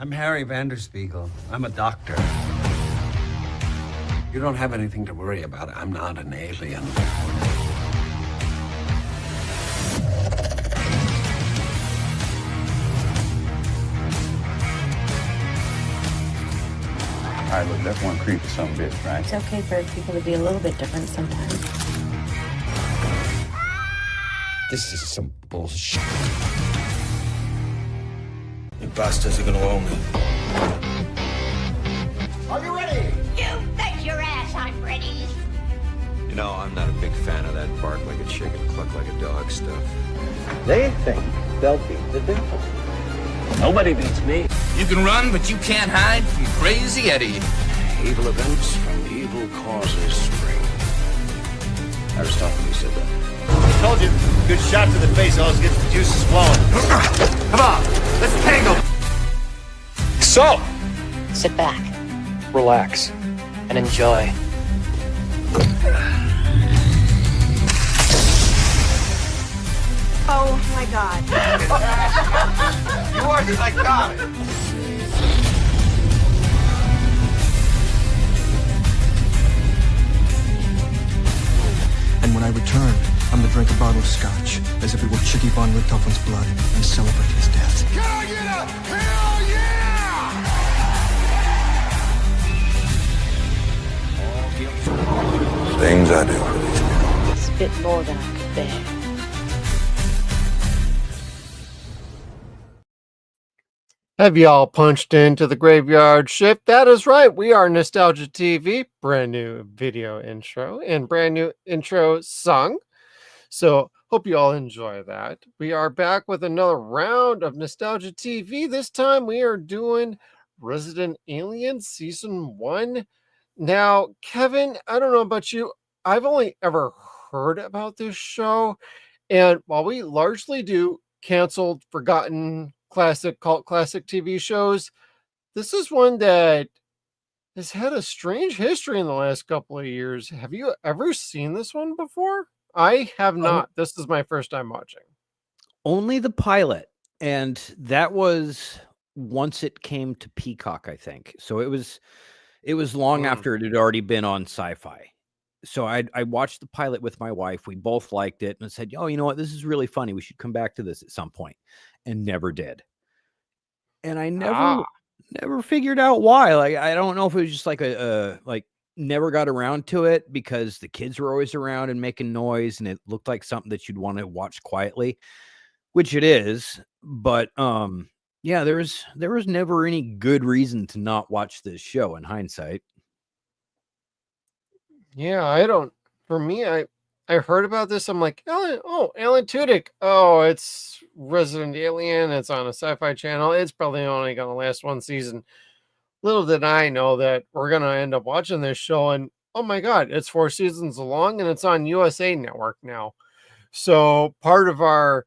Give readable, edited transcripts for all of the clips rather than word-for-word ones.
I'm Harry Vanderspiegel. I'm a doctor. You don't have anything to worry about. I'm not an alien. All right, look, that's one creepy son of a bitch, right? It's okay for people to be a little bit different sometimes. This is some bullshit. You bastards are gonna own me. Are you ready? You bet your ass I'm ready. You know, I'm not a big fan of that bark like a chicken, cluck like a dog stuff. They think they'll beat the devil. Nobody beats me. You can run, but you can't hide from Crazy Eddie. Evil events from evil causes spring. Aristotle said that. I told you, good shot to the face always gets the juices flowing. Come on, let's tango. So, Sit back. relax and enjoy. Oh my God. You are psychotic. And when I return, I'm to drink a bottle of scotch, as if it were Chicky von Richthofen's blood, and celebrate his death. Can I get a hell yeah? Things I do for these people. It's a bit more than I could bear. Have y'all punched into the graveyard shift? That is right. We are Nostalgia TV, brand new video intro and brand new intro song. So hope you all enjoy that. We are back with another round of Nostalgia TV. This time we are doing Resident Alien Season 1. Now, Kevin, I don't know about you. I've only ever heard about this show. And while we largely do canceled, forgotten, cult classic TV shows, this is one that has had a strange history in the last couple of years. Have you ever seen this one before? I have not. This is my first time watching. Only the pilot, and that was once it came to Peacock, I think. So it was long after it had already been on Sci-Fi. So I watched the pilot with my wife. We both liked it and said, "Oh, you know what? This is really funny. We should come back to this at some point." And never did. And I never figured out why. Like, I don't know if it was just like never got around to it because the kids were always around and making noise, and it looked like something that you'd want to watch quietly, which it is. But yeah, there was never any good reason to not watch this show in hindsight. Yeah, for me, I heard about this. I'm like, Alan Tudyk. Oh, it's Resident Alien. It's on a Sci-Fi channel. It's probably only going to last one season. Little did I know that we're going to end up watching this show. And oh my God, it's 4 seasons long and it's on USA Network now. So part of our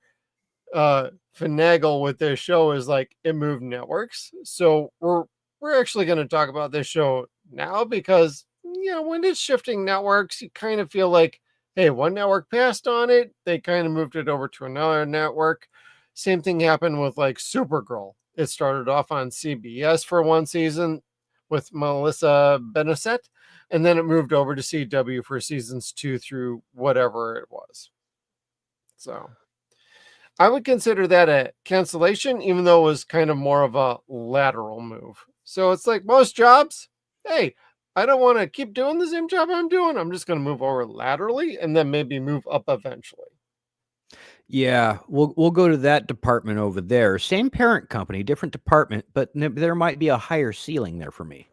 finagle with this show is like it moved networks. So we're actually going to talk about this show now because, you know, when it's shifting networks, you kind of feel like, hey, one network passed on it. They kind of moved it over to another network. Same thing happened with like Supergirl. It started off on CBS for one season with Melissa Benoist, and then it moved over to CW for seasons 2 through whatever it was. So I would consider that a cancellation, even though it was kind of more of a lateral move. So it's like most jobs, hey, I don't want to keep doing the same job I'm doing. I'm just going to move over laterally and then maybe move up eventually. Yeah, we'll go to that department over there. Same parent company, different department, but there might be a higher ceiling there for me.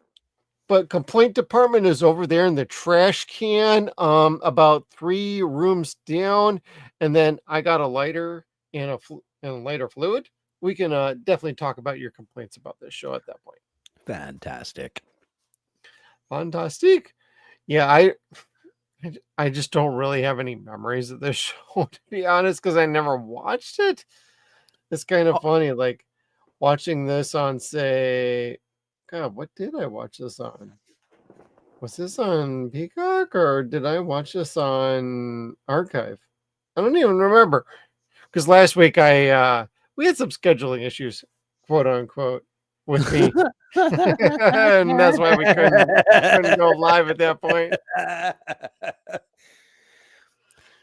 But complaint department is over there in the trash can, about 3 rooms down. And then I got a lighter and a lighter fluid. We can definitely talk about your complaints about this show at that point. Fantastic. Yeah, I just don't really have any memories of this show, to be honest, because I never watched it. It's kind of funny, like watching this on, say, God, what did I watch this on? Was this on Peacock or did I watch this on Archive? I don't even remember, because last week we had some scheduling issues, quote unquote. with me. And that's why we couldn't go live at that point.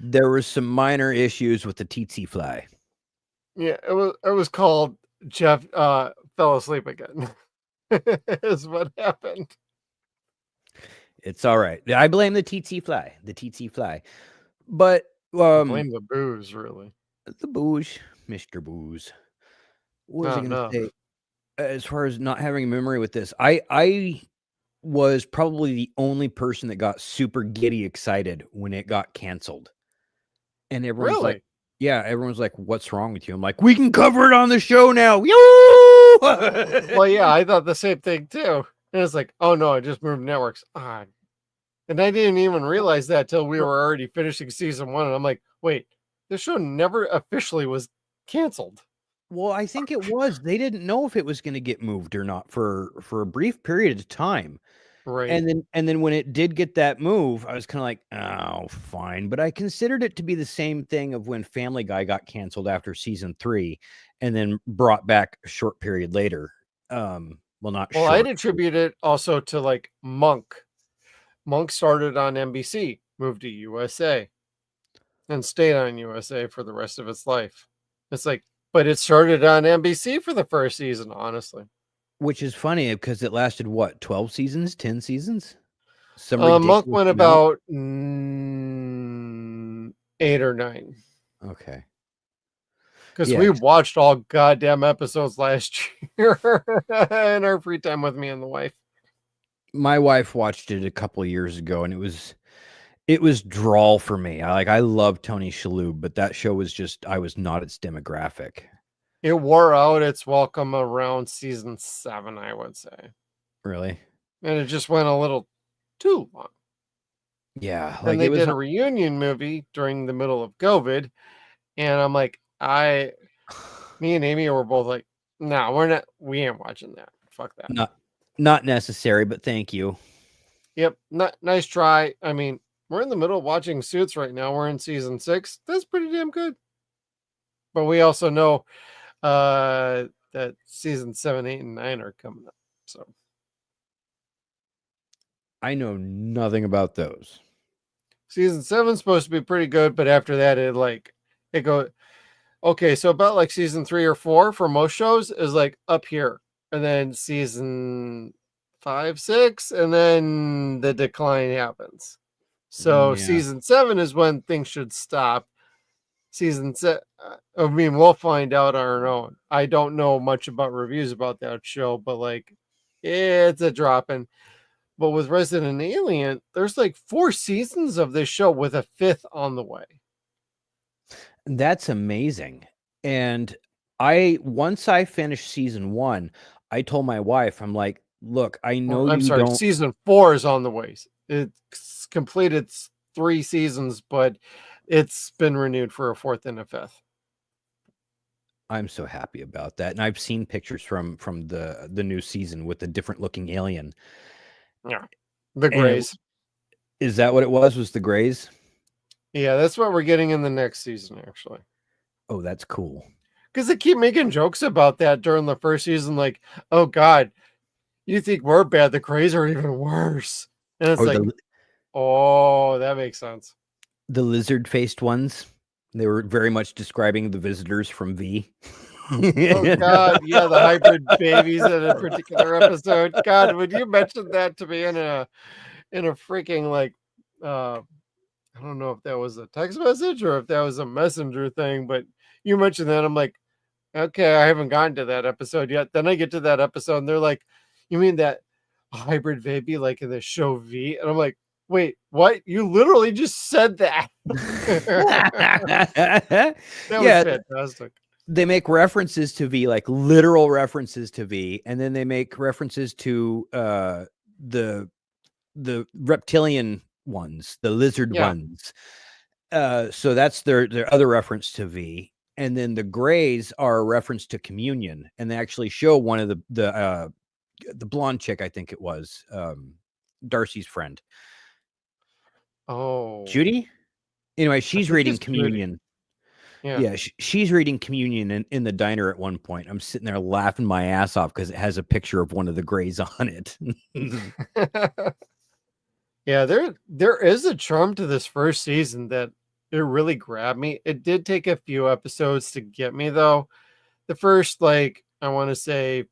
There were some minor issues with the tsetse fly. Yeah, it was called Jeff fell asleep again. Is what happened. It's all right. I blame the tsetse fly. The tsetse fly. But Blame the booze, really. the booze, Mr. Booze. What was I going to say? As far as not having a memory with this, I was probably the only person that got super giddy excited when it got canceled. And everyone's like, yeah, everyone's like, what's wrong with you? I'm like, we can cover it on the show now. Well, yeah, I thought the same thing too. And it's like, oh no, I just moved networks. And I didn't even realize that till we were already finishing season 1. And I'm like, wait, this show never officially was canceled. Well, I think it was. They didn't know if it was going to get moved or not for a brief period of time. Right. And then when it did get that move, I was kind of like, oh, fine. But I considered it to be the same thing of when Family Guy got canceled after season 3 and then brought back a short period later. Well, I'd attribute it also to like Monk. Monk started on NBC, moved to USA, and stayed on USA for the rest of its life. It's like, but it started on NBC for the first season, honestly. Which is funny because it lasted, what, 12 seasons, 10 seasons? Monk went about 8 or 9. Okay. Because we watched all goddamn episodes last year in our free time with me and the wife. My wife watched it a couple of years ago, and it was drawl for me. I love Tony Shalhoub, but that show was just, I was not its demographic. It wore out its welcome around season 7, I would say. Really? And it just went a little too long. Yeah. And they did a reunion movie during the middle of COVID. And I'm like, me and Amy were both like, no, we ain't watching that. Fuck that. Not necessary, but thank you. Yep. Nice try. I mean, we're in the middle of watching Suits right now. We're in season 6. That's pretty damn good. But we also know that season 7, 8, and 9 are coming up. So I know nothing about those. Season 7 is supposed to be pretty good, but after that, it goes. Okay, so about like season 3 or 4 for most shows is like up here, and then season 5, 6, and then the decline happens. So season 7 is when things should stop. Season 7, I mean, we'll find out on our own. I don't know much about reviews about that show, but like, it's a dropping. But with Resident Alien, there's like 4 seasons of this show with a 5th on the way. That's amazing. And once I finished season 1, I told my wife, I'm like, look, I know season 4 is on the way. It's completed 3 seasons, but it's been renewed for a 4th and a 5th. I'm so happy about that. And I've seen pictures from the new season with the different looking alien. Yeah. The Greys. Is that what it was? Was the Greys? Yeah, that's what we're getting in the next season, actually. Oh, that's cool. Because they keep making jokes about that during the first season, like, oh God, you think we're bad, the Greys are even worse. And it's oh, that makes sense. The lizard-faced ones, they were very much describing the visitors from V. Oh God, yeah, the hybrid babies in a particular episode. God, would you mention that to me in a freaking like I don't know if that was a text message or if that was a messenger thing, but you mentioned that. I'm like, okay, I haven't gotten to that episode yet. Then I get to that episode and they're like, you mean that hybrid baby like in the show V? And I'm like, wait, what? You literally just said that. That was fantastic. They make references to V, like literal references to V, and then they make references to the reptilian ones, the lizard ones. So that's their other reference to V. And then the Greys are a reference to communion, and they actually show one of the blonde chick, I think it was, Darcy's friend. Oh, Judy. Anyway, she's reading communion. Yeah, she's reading communion in the diner at one point. I'm sitting there laughing my ass off because it has a picture of one of the Greys on it. Yeah, there is a charm to this first season that it really grabbed me. It did take a few episodes to get me though. The first, like, I want to say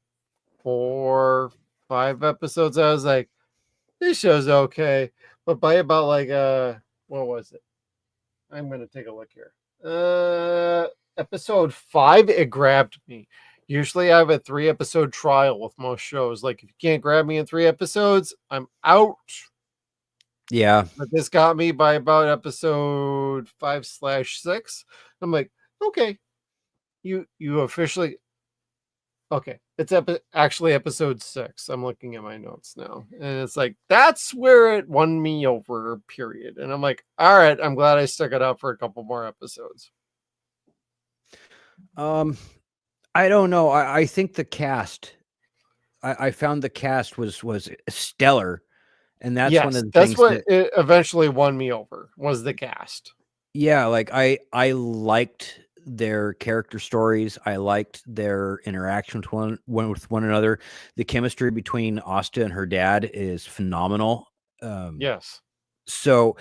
4, 5 episodes, I was like, this show's okay. But by about like what was it? I'm gonna take a look here. Episode 5, it grabbed me. Usually I have a 3-episode trial with most shows. Like, if you can't grab me in 3 episodes, I'm out. Yeah. But this got me by about episode 5/6. I'm like, okay, you officially, okay. It's actually episode 6. I'm looking at my notes now, and it's like that's where it won me over. Period. And I'm like, all right, I'm glad I stuck it out for a couple more episodes. I don't know. I think the cast. I found the cast was stellar. And that's one of the that's things what that, it eventually won me over, was the cast. yeah, like I liked their character stories. I liked their interaction with one another. The chemistry between Asta and her dad is phenomenal. Yes. So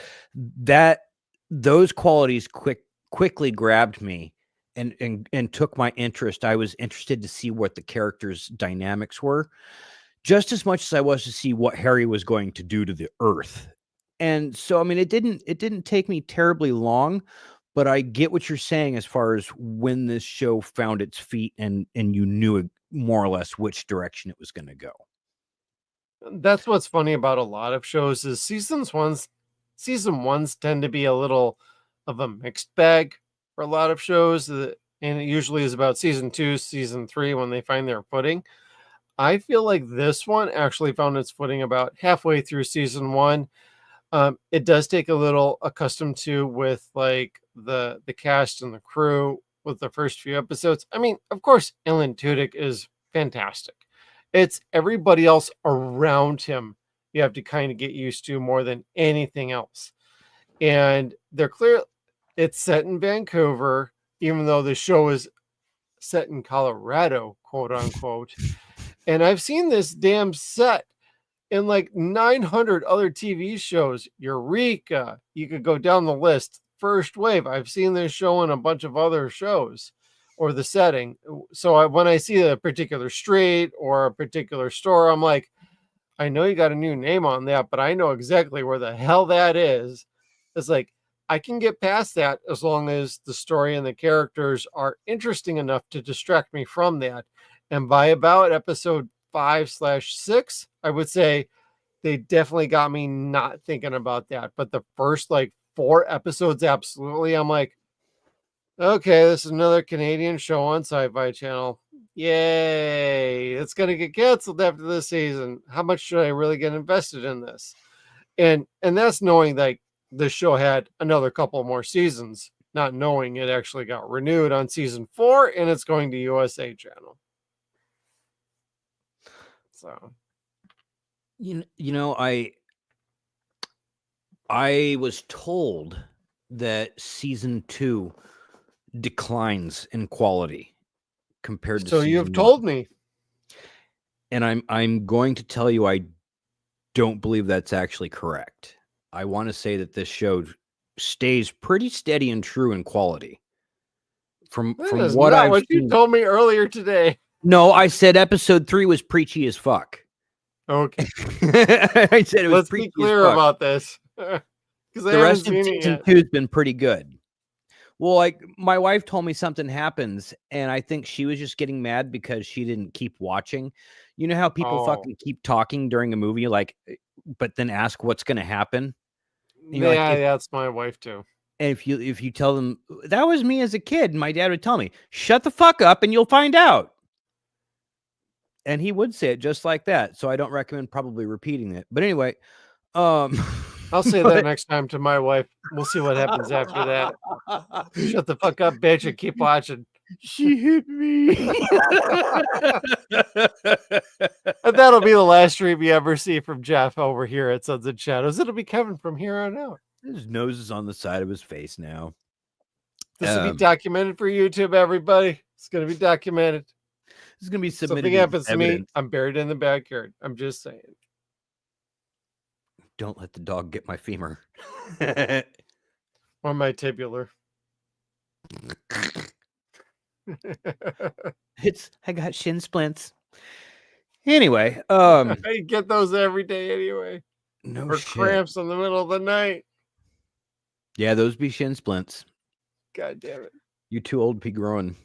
those qualities quickly grabbed me and took my interest. I was interested to see what the characters' dynamics were, just as much as I was to see what Harry was going to do to the Earth. And so, I mean, it didn't take me terribly long, but I get what you're saying as far as when this show found its feet and you knew more or less which direction it was going to go. That's what's funny about a lot of shows is season ones tend to be a little of a mixed bag for a lot of shows, and it usually is about season 2, season 3 when they find their footing. I feel like this one actually found its footing about halfway through season 1. It does take a little accustomed to with like the cast and the crew with the first few episodes. I mean, of course, Alan Tudyk is fantastic. It's everybody else around him you have to kind of get used to more than anything else. And they're clear it's set in Vancouver, even though the show is set in Colorado, quote unquote. And I've seen this damn set in like 900 other TV shows. Eureka. You could go down the list. First Wave. I've seen this show in a bunch of other shows, or the setting. So when I see a particular street or a particular store, I'm like, I know you got a new name on that, but I know exactly where the hell that is. It's like, I can get past that as long as the story and the characters are interesting enough to distract me from that. And by about episode 5/6, I would say they definitely got me not thinking about that. But the first like 4 episodes, absolutely. I'm like, okay, this is another Canadian show on Sci-Fi Channel. Yay. It's going to get canceled after this season. How much should I really get invested in this? And that's knowing that the show had another couple more seasons, not knowing it actually got renewed on season 4 and it's going to USA Channel. So, you know, I was told that season 2 declines in quality compared to. So you've told me, and I'm going to tell you I don't believe that's actually correct. I want to say that this show stays pretty steady and true in quality. From what you told me earlier today. No, I said episode 3 was preachy as fuck. Okay. I said it was. Let's be clear about this. The rest of season 2 has been pretty good. Well, like my wife told me something happens, and I think she was just getting mad because she didn't keep watching. You know how people fucking keep talking during a movie, like, but then ask what's going to happen. Yeah, that's my wife too. And if you tell them that was me as a kid, my dad would tell me, "Shut the fuck up, and you'll find out." And he would say it just like that. So I don't recommend probably repeating it. But anyway, I'll say that next time to my wife. We'll see what happens after that. Shut the fuck up, bitch, and keep watching. She hit me. And that'll be the last stream you ever see from Jeff over here at Suns and Shadows. It'll be Kevin from here on out. His nose is on the side of his face now. This will be documented for YouTube, everybody. It's going to be documented. It's going to be submitted. Something happens to me, I'm buried in the backyard. I'm just saying. Don't let the dog get my femur. Or my tibular. I got shin splints. Anyway, I get those every day anyway. No or shit. Cramps in the middle of the night. Yeah, those be shin splints. God damn it. You too old to be growing.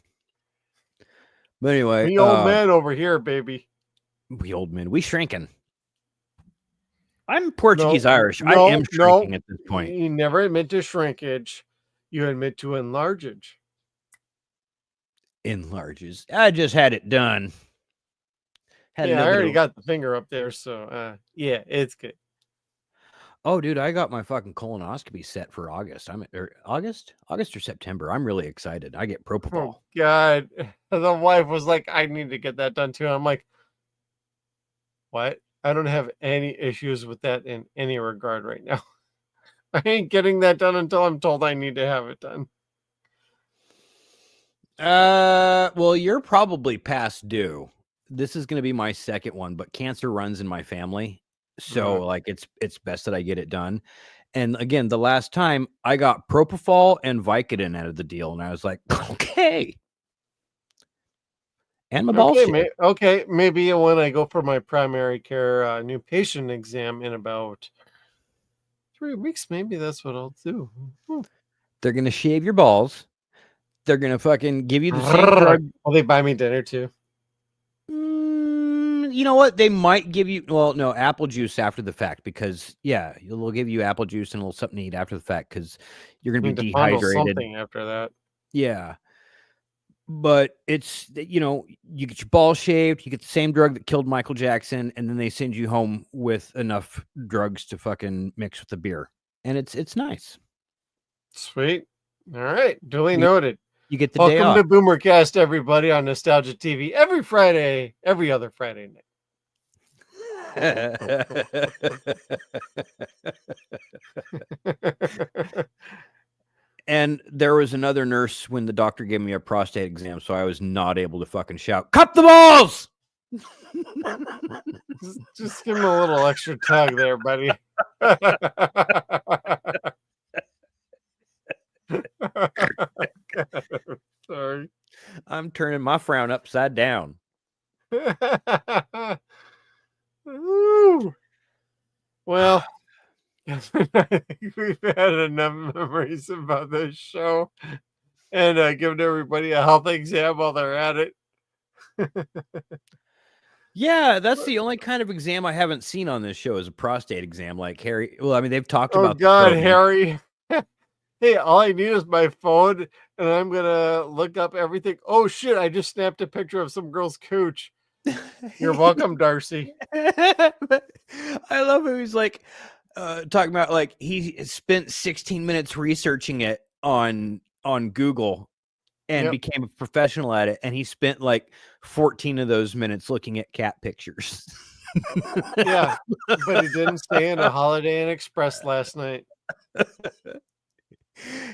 But anyway, We old men over here, baby. We old men. We shrinking. I'm Portuguese Irish. I am shrinking at this point. You never admit to shrinkage. You admit to enlargage. Enlarges. I just had it done. I already got the finger up there, so yeah, it's good. Oh, dude, I got my fucking colonoscopy set for August. August or September. I'm really excited. I get propofol. Oh God, the wife was like, "I need to get that done too." I'm like, "What? I don't have any issues with that in any regard right now. I ain't getting that done until I'm told I need to have it done." Well, you're probably past due. This is going to be my second one, but cancer runs in my family. So like it's best that I get it done. And again, the last time I got propofol and Vicodin out of the deal, and I was like, okay. And my balls. Okay, maybe when I go for my primary care new patient exam in about 3 weeks, maybe that's what I'll do. They're gonna shave your balls. They're gonna fucking give you the same drug. Will they buy me dinner too? You know what? They might give you, well, no, apple juice after the fact, because yeah, they'll give you apple juice and a little something to eat after the fact because you're gonna be dehydrated. Something after that. Yeah. But it's, you get your balls shaved, you get the same drug that killed Michael Jackson, and then they send you home with enough drugs to fucking mix with the beer. And it's nice. Sweet. All right. Duly noted. You get the day off. Welcome to Boomercast, everybody, on Nostalgia TV every Friday, every other Friday night. And there was another nurse when the doctor gave me a prostate exam, so I was not able to fucking shout, "Cut the balls!" just give him a little extra tug there, buddy. Sorry. I'm turning my frown upside down. Ooh. Well, I think we've had enough memories about this show and giving everybody a health exam while they're at it. Yeah, that's the only kind of exam I haven't seen on this show is a prostate exam like Harry. Well, I mean, they've talked about. Oh, God, Harry. Hey, all I need is my phone, and I'm going to look up everything. Oh, shit, I just snapped a picture of some girl's cooch. You're welcome, Darcy. I love it. He's like talking about like he spent 16 minutes researching it on Google and became a professional at it. And he spent like 14 of those minutes looking at cat pictures. Yeah, but he didn't stay in a Holiday Inn Express last night.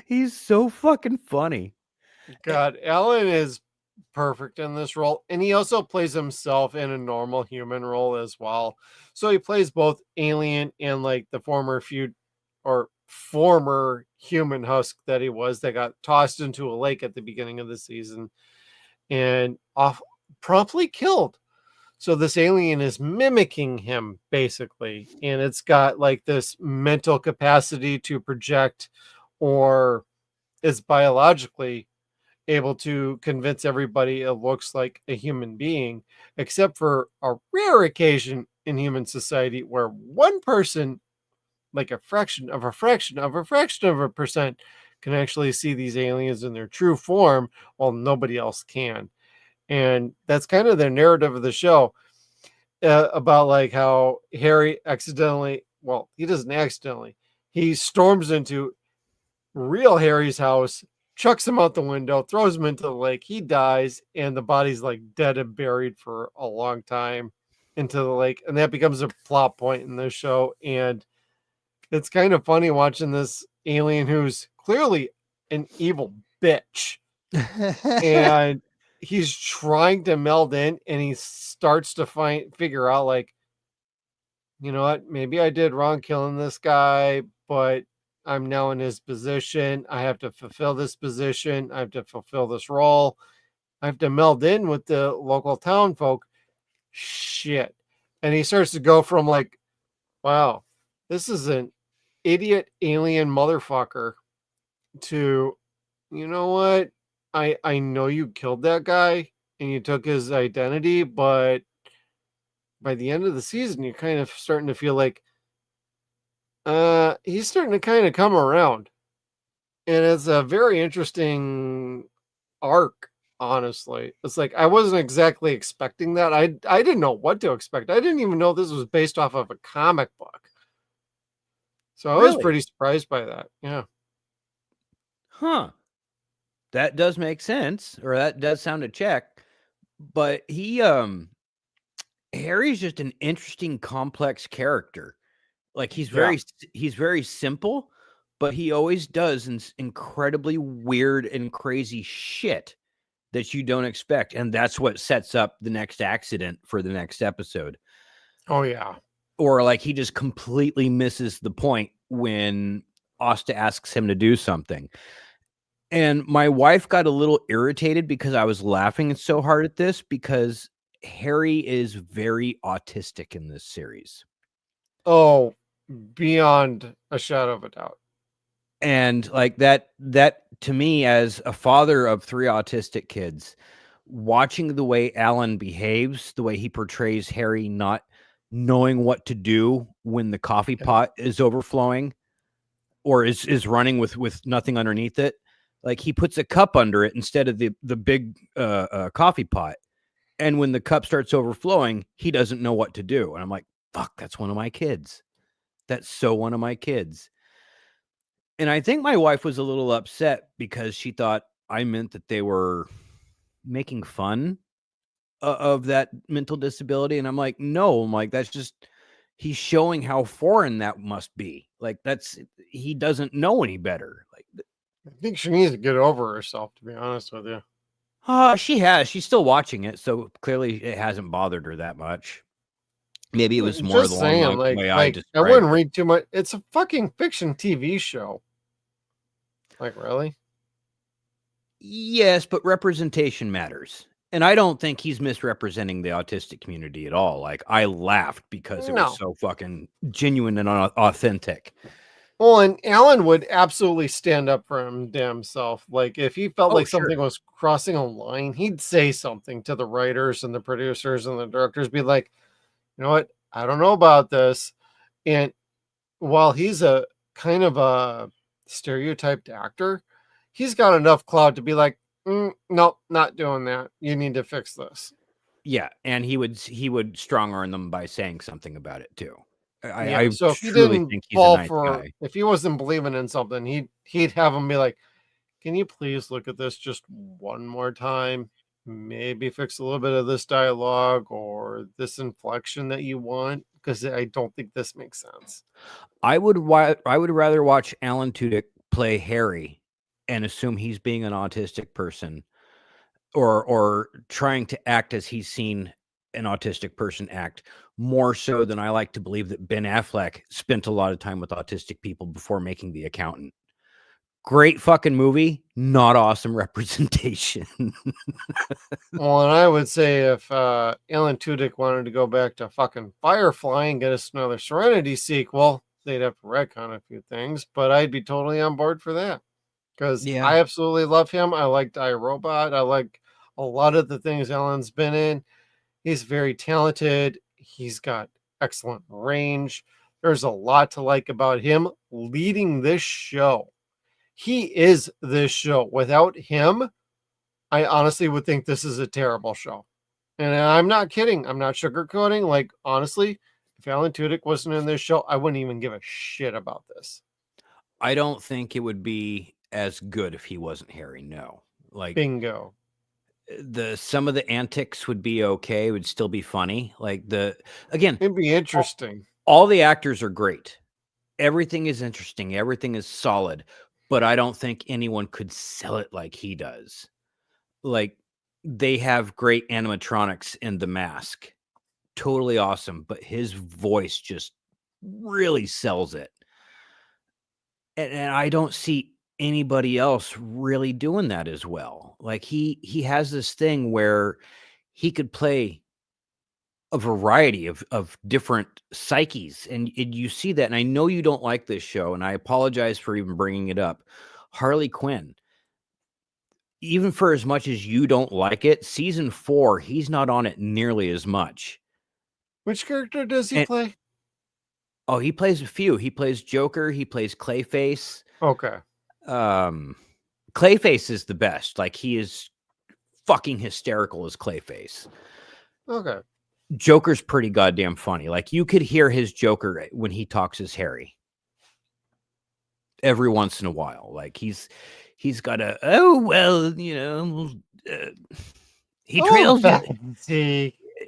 He's so fucking funny. God, Alan is perfect in this role, and he also plays himself in a normal human role as well. So he plays both alien and like the former human husk that he was that got tossed into a lake at the beginning of the season and promptly killed. So this alien is mimicking him basically, and it's got like this mental capacity to project, or is biologically able to convince everybody it looks like a human being, except for a rare occasion in human society where one person, like a fraction of a percent, can actually see these aliens in their true form while nobody else can. And that's kind of the narrative of the show, about like how Harry he doesn't accidentally, he storms into real Harry's house, chucks him out the window, throws him into the lake. He dies, and the body's like dead and buried for a long time into the lake. And that becomes a plot point in the show. And it's kind of funny watching this alien who's clearly an evil bitch. And he's trying to meld in, and he starts to figure out, like, you know what, maybe I did wrong killing this guy, but I'm now in his position. I have to fulfill this position. I have to fulfill this role. I have to meld in with the local town folk. Shit. And he starts to go from like, wow, this is an idiot alien motherfucker, to, you know what? I know you killed that guy and you took his identity, but by the end of the season, you're kind of starting to feel like he's starting to kind of come around. And it's a very interesting arc, honestly. It's like I wasn't exactly expecting that. I didn't know what to expect. I didn't even know this was based off of a comic book. So I was pretty surprised by that. Yeah. Huh. That does make sense, or that does sound a check. But Harry's just an interesting, complex character. Like he's very simple, but he always does incredibly weird and crazy shit that you don't expect, and that's what sets up the next accident for the next episode. Oh yeah. Or like he just completely misses the point when Asta asks him to do something. And my wife got a little irritated because I was laughing so hard at this, because Harry is very autistic in this series. Oh, beyond a shadow of a doubt. And like that to me, as a father of 3 autistic kids, watching the way Alan behaves, the way he portrays Harry not knowing what to do when the coffee pot is overflowing or is running with nothing underneath it. Like he puts a cup under it instead of the big coffee pot. And when the cup starts overflowing, he doesn't know what to do. And I'm like, fuck, that's one of my kids. That's so one of my kids. And I think my wife was a little upset because she thought I meant that they were making fun of that mental disability. And I'm like, no, I'm like, that's just, he's showing how foreign that must be. Like he doesn't know any better. Like, I think she needs to get over herself, to be honest with you. She has. She's still watching it, so clearly it hasn't bothered her that much. Maybe it was more Just the saying, way I described I wouldn't read too much. It's a fucking fiction TV show. Like, really? Yes, but representation matters. And I don't think he's misrepresenting the autistic community at all. Like, I laughed because it was so fucking genuine and authentic. Well, and Alan would absolutely stand up for himself. Like, if he felt like something was crossing a line, he'd say something to the writers and the producers and the directors, be like, you know what? I don't know about this. And while he's a kind of a stereotyped actor, he's got enough clout to be like, nope, not doing that. You need to fix this. Yeah, and he would strong arm them by saying something about it too. So if he didn't fall for, if he wasn't believing in something, he'd have him be like, can you please look at this just one more time? Maybe fix a little bit of this dialogue or this inflection that you want, because I don't think this makes sense. I would rather watch Alan Tudyk play Harry and assume he's being an autistic person, or trying to act as he's seen an autistic person act, more so than I like to believe that Ben Affleck spent a lot of time with autistic people before making The Accountant. Great fucking movie, not awesome representation. Well, and I would say if Alan Tudyk wanted to go back to fucking Firefly and get us another Serenity sequel, they'd have to retcon a few things, but I'd be totally on board for that. Because I absolutely love him. I liked iRobot. I like a lot of the things Alan's been in. He's very talented. He's got excellent range. There's a lot to like about him leading this show. He is this show. Without him, I honestly would think this is a terrible show. And I'm not kidding. I'm not sugarcoating. Like, honestly, if Alan Tudyk wasn't in this show, I wouldn't even give a shit about this. I don't think it would be as good if he wasn't Harry. No. Like, bingo. Some of the antics would be okay, it would still be funny. Like it'd be interesting. All the actors are great. Everything is interesting. Everything is solid. but I don't think anyone could sell it like he does. Like, they have great animatronics in The Mask. Totally awesome, but his voice just really sells it. And I don't see anybody else really doing that as well. Like, he has this thing where he could play a variety of different psyches, and you see that. And I know you don't like this show, and I apologize for even bringing it up. Harley Quinn, even for as much as you don't like it, season 4, he's not on it nearly as much. Which character does he play? Oh, he plays a few. He plays Joker. He plays Clayface. Okay. Clayface is the best. Like, he is fucking hysterical as Clayface. Okay. Joker's pretty goddamn funny. Like, you could hear his Joker when he talks as Harry. Every once in a while. Like, he's got a, he trails.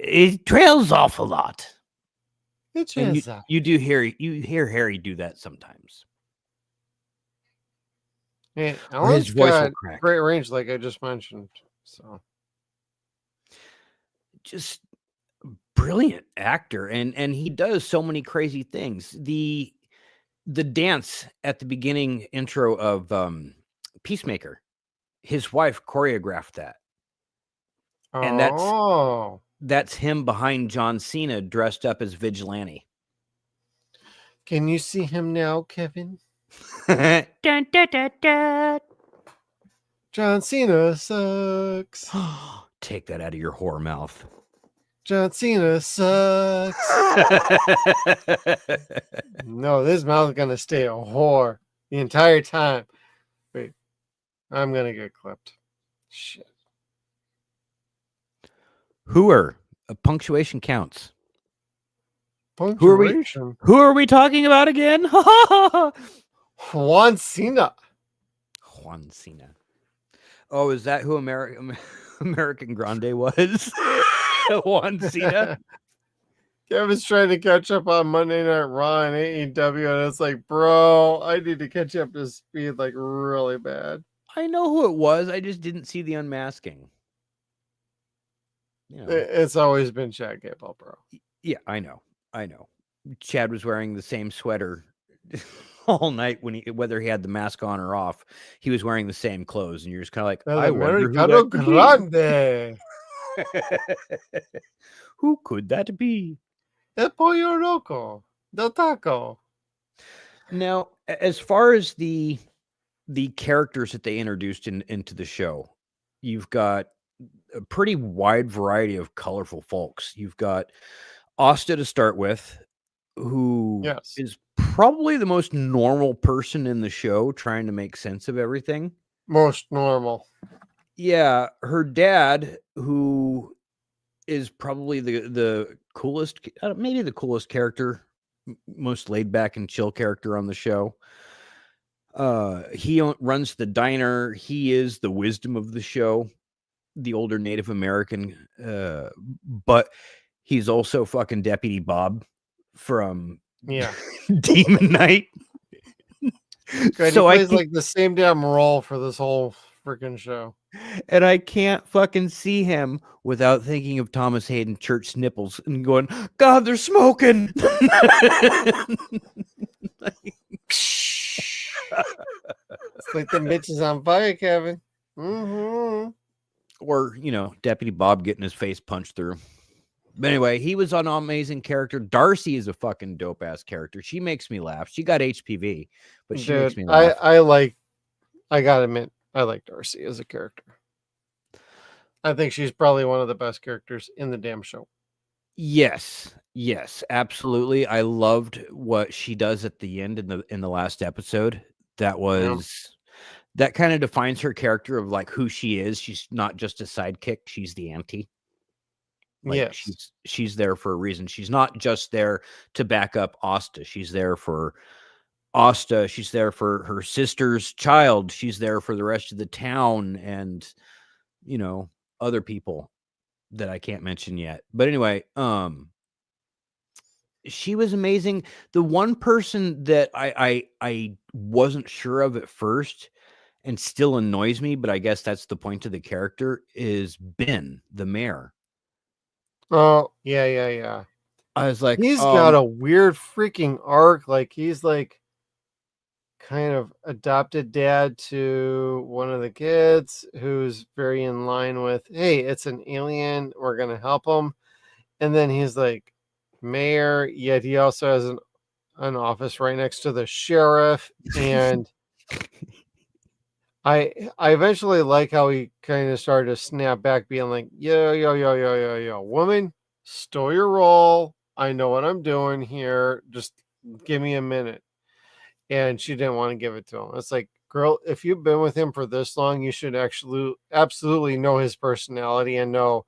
He trails off a lot. You hear Harry do that sometimes. Yeah, His Alan's voice will got crack. great range, like I just mentioned. So, just brilliant actor, and he does so many crazy things. The dance at the beginning intro of Peacemaker, his wife choreographed that, and that's him behind John Cena dressed up as Vigilante. Can you see him now, Kevin? Dun, dun, dun, dun. John Cena sucks. Take that out of your whore mouth. John Cena sucks. No, this mouth is gonna stay a whore the entire time. Wait, I'm gonna get clipped. Shit. Hooer. Punctuation counts. Punctuation. Who are we talking about again? Juan Cena. Juan Cena. Oh, is that who American Grande was? Juan Cena. Kevin's trying to catch up on Monday Night Raw and AEW, and it's like, bro, I need to catch up to speed like really bad. I know who it was. I just didn't see the unmasking. You know. It's always been Chad Gable, bro. Yeah, I know. Chad was wearing the same sweater all night whether he had the mask on or off. He was wearing the same clothes, and you're just kind of like, I wonder who that Grande. Who could that be? El Pollo Loco, Del Taco. Now, as far as the characters that they introduced into the show, you've got a pretty wide variety of colorful folks. You've got Asta to start with, who is probably the most normal person in the show, trying to make sense of everything. Most normal. Yeah, her dad, who is probably the coolest, maybe the coolest character, most laid back and chill character on the show. He runs the diner. He is the wisdom of the show, the older Native American, but he's also fucking Deputy Bob from Demon Knight. Good. So he plays like the same damn role for this whole freaking show. And I can't fucking see him without thinking of Thomas Hayden Church nipples and going, God, they're smoking. It's like the bitch is on fire, Kevin. Mm-hmm. Or, Deputy Bob getting his face punched through. But anyway, he was an amazing character. Darcy is a fucking dope ass character. She makes me laugh. She got HPV, but she makes me laugh. I gotta admit, I like Darcy as a character. I think she's probably one of the best characters in the damn show. Yes, absolutely. I loved what she does at the end in the last episode. That was that kind of defines her character of like who she is. She's not just a sidekick; she's the auntie. Like she's there for a reason. She's not just there to back up Asta. She's there for Asta. She's there for her sister's child. She's there for the rest of the town and, other people that I can't mention yet. But anyway, she was amazing. The one person that I wasn't sure of at first and still annoys me, but I guess that's the point of the character, is Ben, the mayor. Oh, yeah. I was like, He's got a weird freaking arc. Like, he's like kind of adopted dad to one of the kids who's very in line with, hey, it's an alien, we're gonna help him. And then he's like mayor, yet he also has an office right next to the sheriff. And I eventually like how he kind of started to snap back, being like, yo, woman, stow your roll. I know what I'm doing here. Just give me a minute. And she didn't want to give it to him. It's like, girl, if you've been with him for this long, you should actually absolutely know his personality and know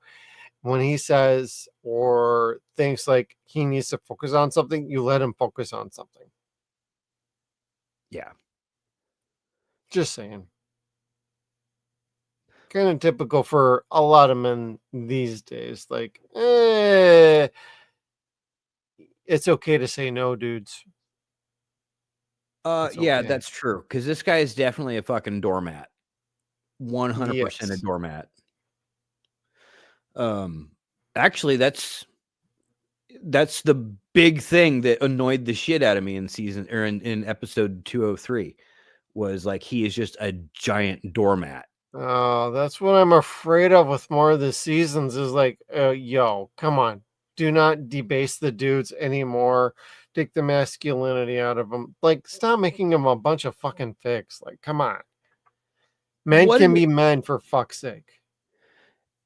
when he says or thinks like he needs to focus on something, you let him focus on something. yeah. Just saying. Kind of typical for a lot of men these days. Like, it's okay to say no, dudes. Yeah, okay. that's true. Because this guy is definitely a fucking doormat. 100% a doormat. Actually, that's the big thing that annoyed the shit out of me in season or in episode 203 was like he is just a giant doormat. Oh, that's what I'm afraid of with more of the seasons is like, yo, come on. Do not debase the dudes anymore. Take the masculinity out of them. Like, stop making them a bunch of fucking figs. Like, come on. Men can be men for fuck's sake.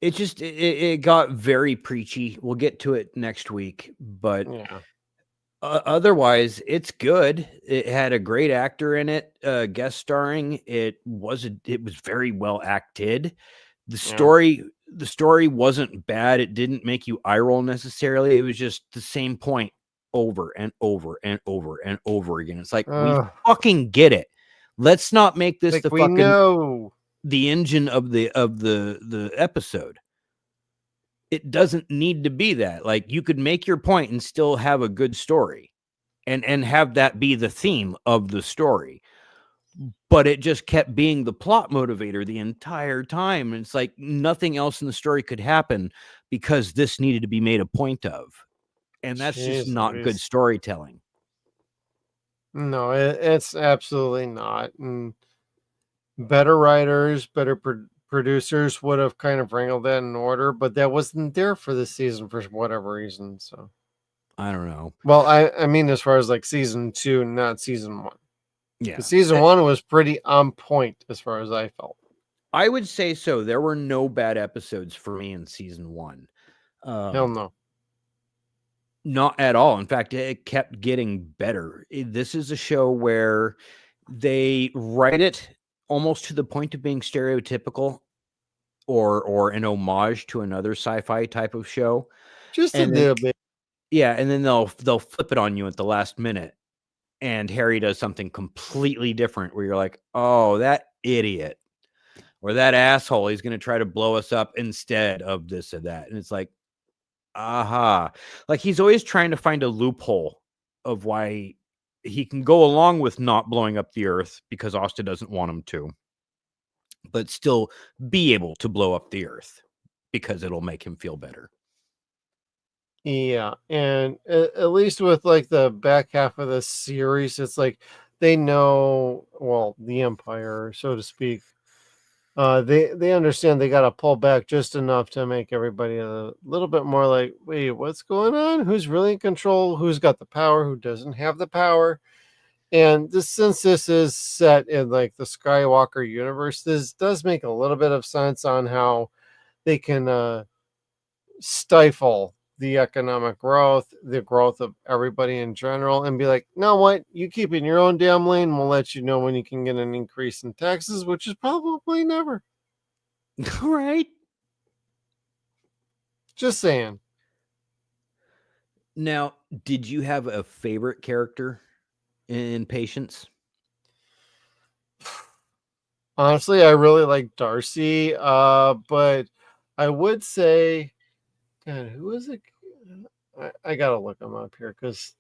It just it got very preachy. We'll get to it next week, but yeah. Otherwise, it's good. It had a great actor in it, guest starring. It was very well acted. The story wasn't bad. It didn't make you eye roll necessarily. It was just the same point over and over and over and over again. It's like we fucking get it. Let's not make this like the we fucking know. the engine of the episode. It doesn't need to be that. Like, you could make your point and still have a good story and have that be the theme of the story. But it just kept being the plot motivator the entire time. And it's like nothing else in the story could happen because this needed to be made a point of. And that's just not good storytelling. No, it's absolutely not. And better writers, better producers would have kind of wrangled that in order, but that wasn't there for this season for whatever reason. So I don't know. Well, I mean, as far as like season 2, not season 1. Yeah, season 1 was pretty on point as far as I felt. I would say so. There were no bad episodes for me in season 1. Hell no. Not at all. In fact, it kept getting better. This is a show where they write it almost to the point of being stereotypical or an homage to another sci-fi type of show. Just a little bit. Yeah, and then they'll flip it on you at the last minute. And Harry does something completely different where you're like, oh, that idiot or that asshole, he's going to try to blow us up instead of this or that. And it's like, aha. Like, he's always trying to find a loophole of why he can go along with not blowing up the Earth because Austin doesn't want him to, but still be able to blow up the Earth because it'll make him feel better. Yeah, and at least with like the back half of the series, it's like they know, well, the Empire, so to speak. They understand they got to pull back just enough to make everybody a little bit more like, wait, what's going on? Who's really in control? Who's got the power? Who doesn't have the power? And since this is set in like the Skywalker universe, this does make a little bit of sense on how they can stifle the economic growth, the growth of everybody in general, and be like, know what? You keep in your own damn lane. We'll let you know when you can get an increase in taxes, which is probably never. Right. Just saying. Now, did you have a favorite character in Patience? Honestly, I really like Darcy, but I would say, God, who is it? I gotta look them up here because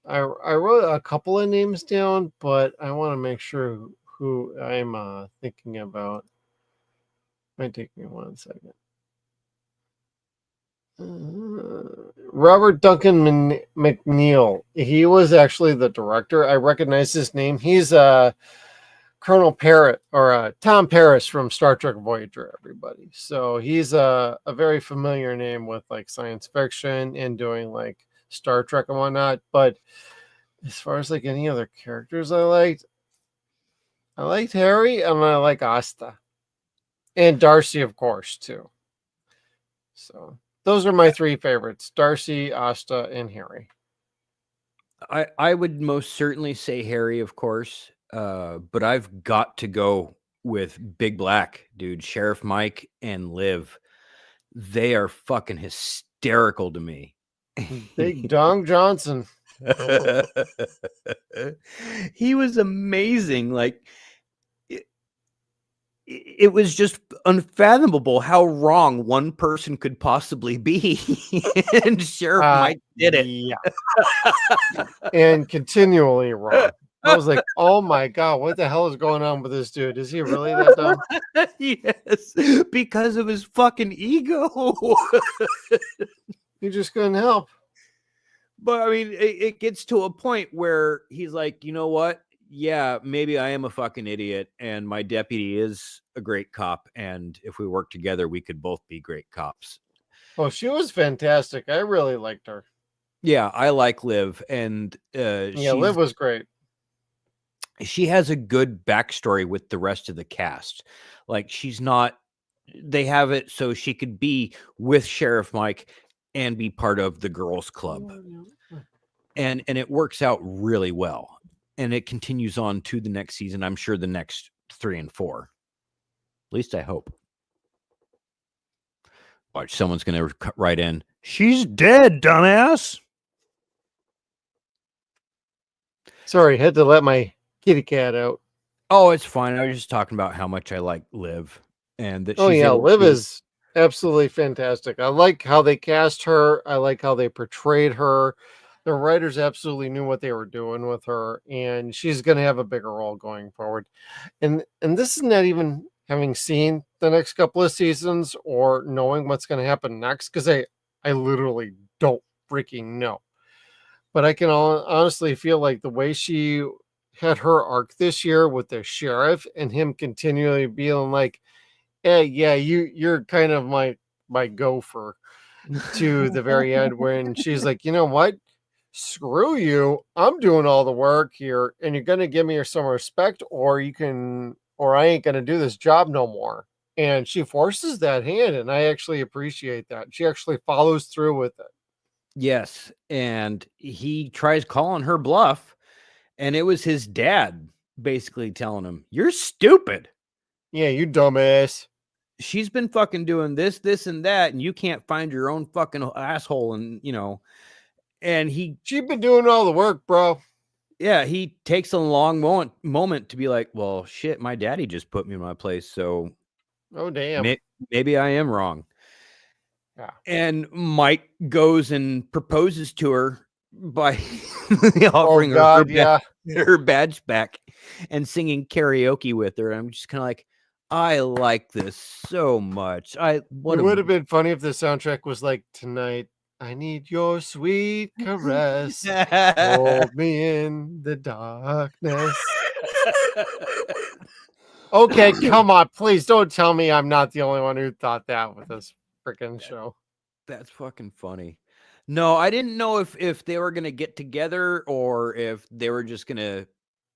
I wrote a couple of names down, but I want to make sure who I'm thinking about. Might take me 1 second. Robert Duncan McNeil. He was actually the director. I recognize his name. He's Colonel Parrot or Tom Paris from Star Trek Voyager, everybody. So he's a very familiar name with like science fiction and doing like Star Trek and whatnot. But as far as like any other characters I liked Harry and I like Asta. And Darcy, of course, too. So those are my 3 favorites: Darcy, Asta, and Harry. I would most certainly say Harry, of course. But I've got to go with Big Black, dude. Sheriff Mike and Liv. They are fucking hysterical to me. Big Dong Johnson. He was amazing. Like it was just unfathomable how wrong one person could possibly be. And Sheriff Mike did it. Yeah. And continually wrong. I was like, oh my God, what the hell is going on with this dude? Is he really that dumb? Yes, because of his fucking ego. He just couldn't help. But I mean, it gets to a point where he's like, you know what? Yeah, maybe I am a fucking idiot, and my deputy is a great cop, and if we work together, we could both be great cops. Oh, she was fantastic. I really liked her. Yeah, I like Liv, and Liv was great. She has a good backstory with the rest of the cast. Like they have it so she could be with Sheriff Mike and be part of the girls club. And it works out really well. And it continues on to the next season. I'm sure the next 3 and 4. At least I hope. Watch, someone's going to write in, "She's dead, dumbass." Sorry, had to let my kitty cat out. Oh, it's fine. I was just talking about how much I like Liv. And that Liv is absolutely fantastic. I like how they cast her. I like how they portrayed her. The writers absolutely knew what they were doing with her, and she's going to have a bigger role going forward. And this is not even having seen the next couple of seasons or knowing what's going to happen next, because I literally don't freaking know. But I can honestly feel like the way she had her arc this year with the sheriff and him continually being like, hey, yeah, you're kind of my gopher, to the very end when she's like, you know what? Screw you. I'm doing all the work here, and you're going to give me some respect, or I ain't going to do this job no more. And she forces that hand, and I actually appreciate that. She actually follows through with it. Yes, and he tries calling her bluff, and it was his dad basically telling him, "You're stupid. Yeah, you dumbass. She's been fucking doing this, and that, and you can't find your own fucking asshole." And and she's been doing all the work, bro. Yeah, he takes a long moment to be like, well, shit, my daddy just put me in my place, so oh damn, maybe I am wrong. Yeah. And Mike goes and proposes to her by offering her badge back and singing karaoke with her. I'm just kind of like, I like this so much. It would have been funny if the soundtrack was like, tonight I need your sweet caress. Hold me in the darkness. Okay, come on. Please don't tell me I'm not the only one who thought that with this freaking show. That's fucking funny. No, I didn't know if they were going to get together or if they were just going to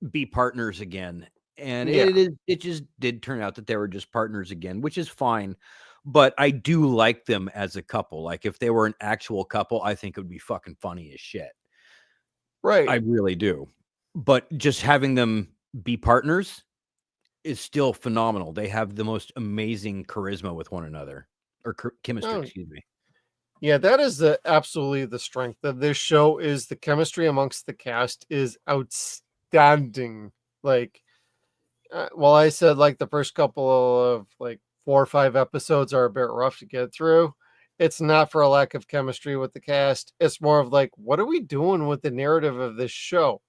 be partners again. And it just did turn out that they were just partners again, which is fine. But I do like them as a couple. Like if they were an actual couple, I think it would be fucking funny as shit. Right. I really do. But just having them be partners is still phenomenal. They have the most amazing charisma with one another, or chemistry, excuse me. Yeah, that is absolutely the strength of this show. Is the chemistry amongst the cast is outstanding. Like, I said like the first couple of like 4 or 5 episodes are a bit rough to get through. it's not for a lack of chemistry with the cast. It's more of like, what are we doing with the narrative of this show?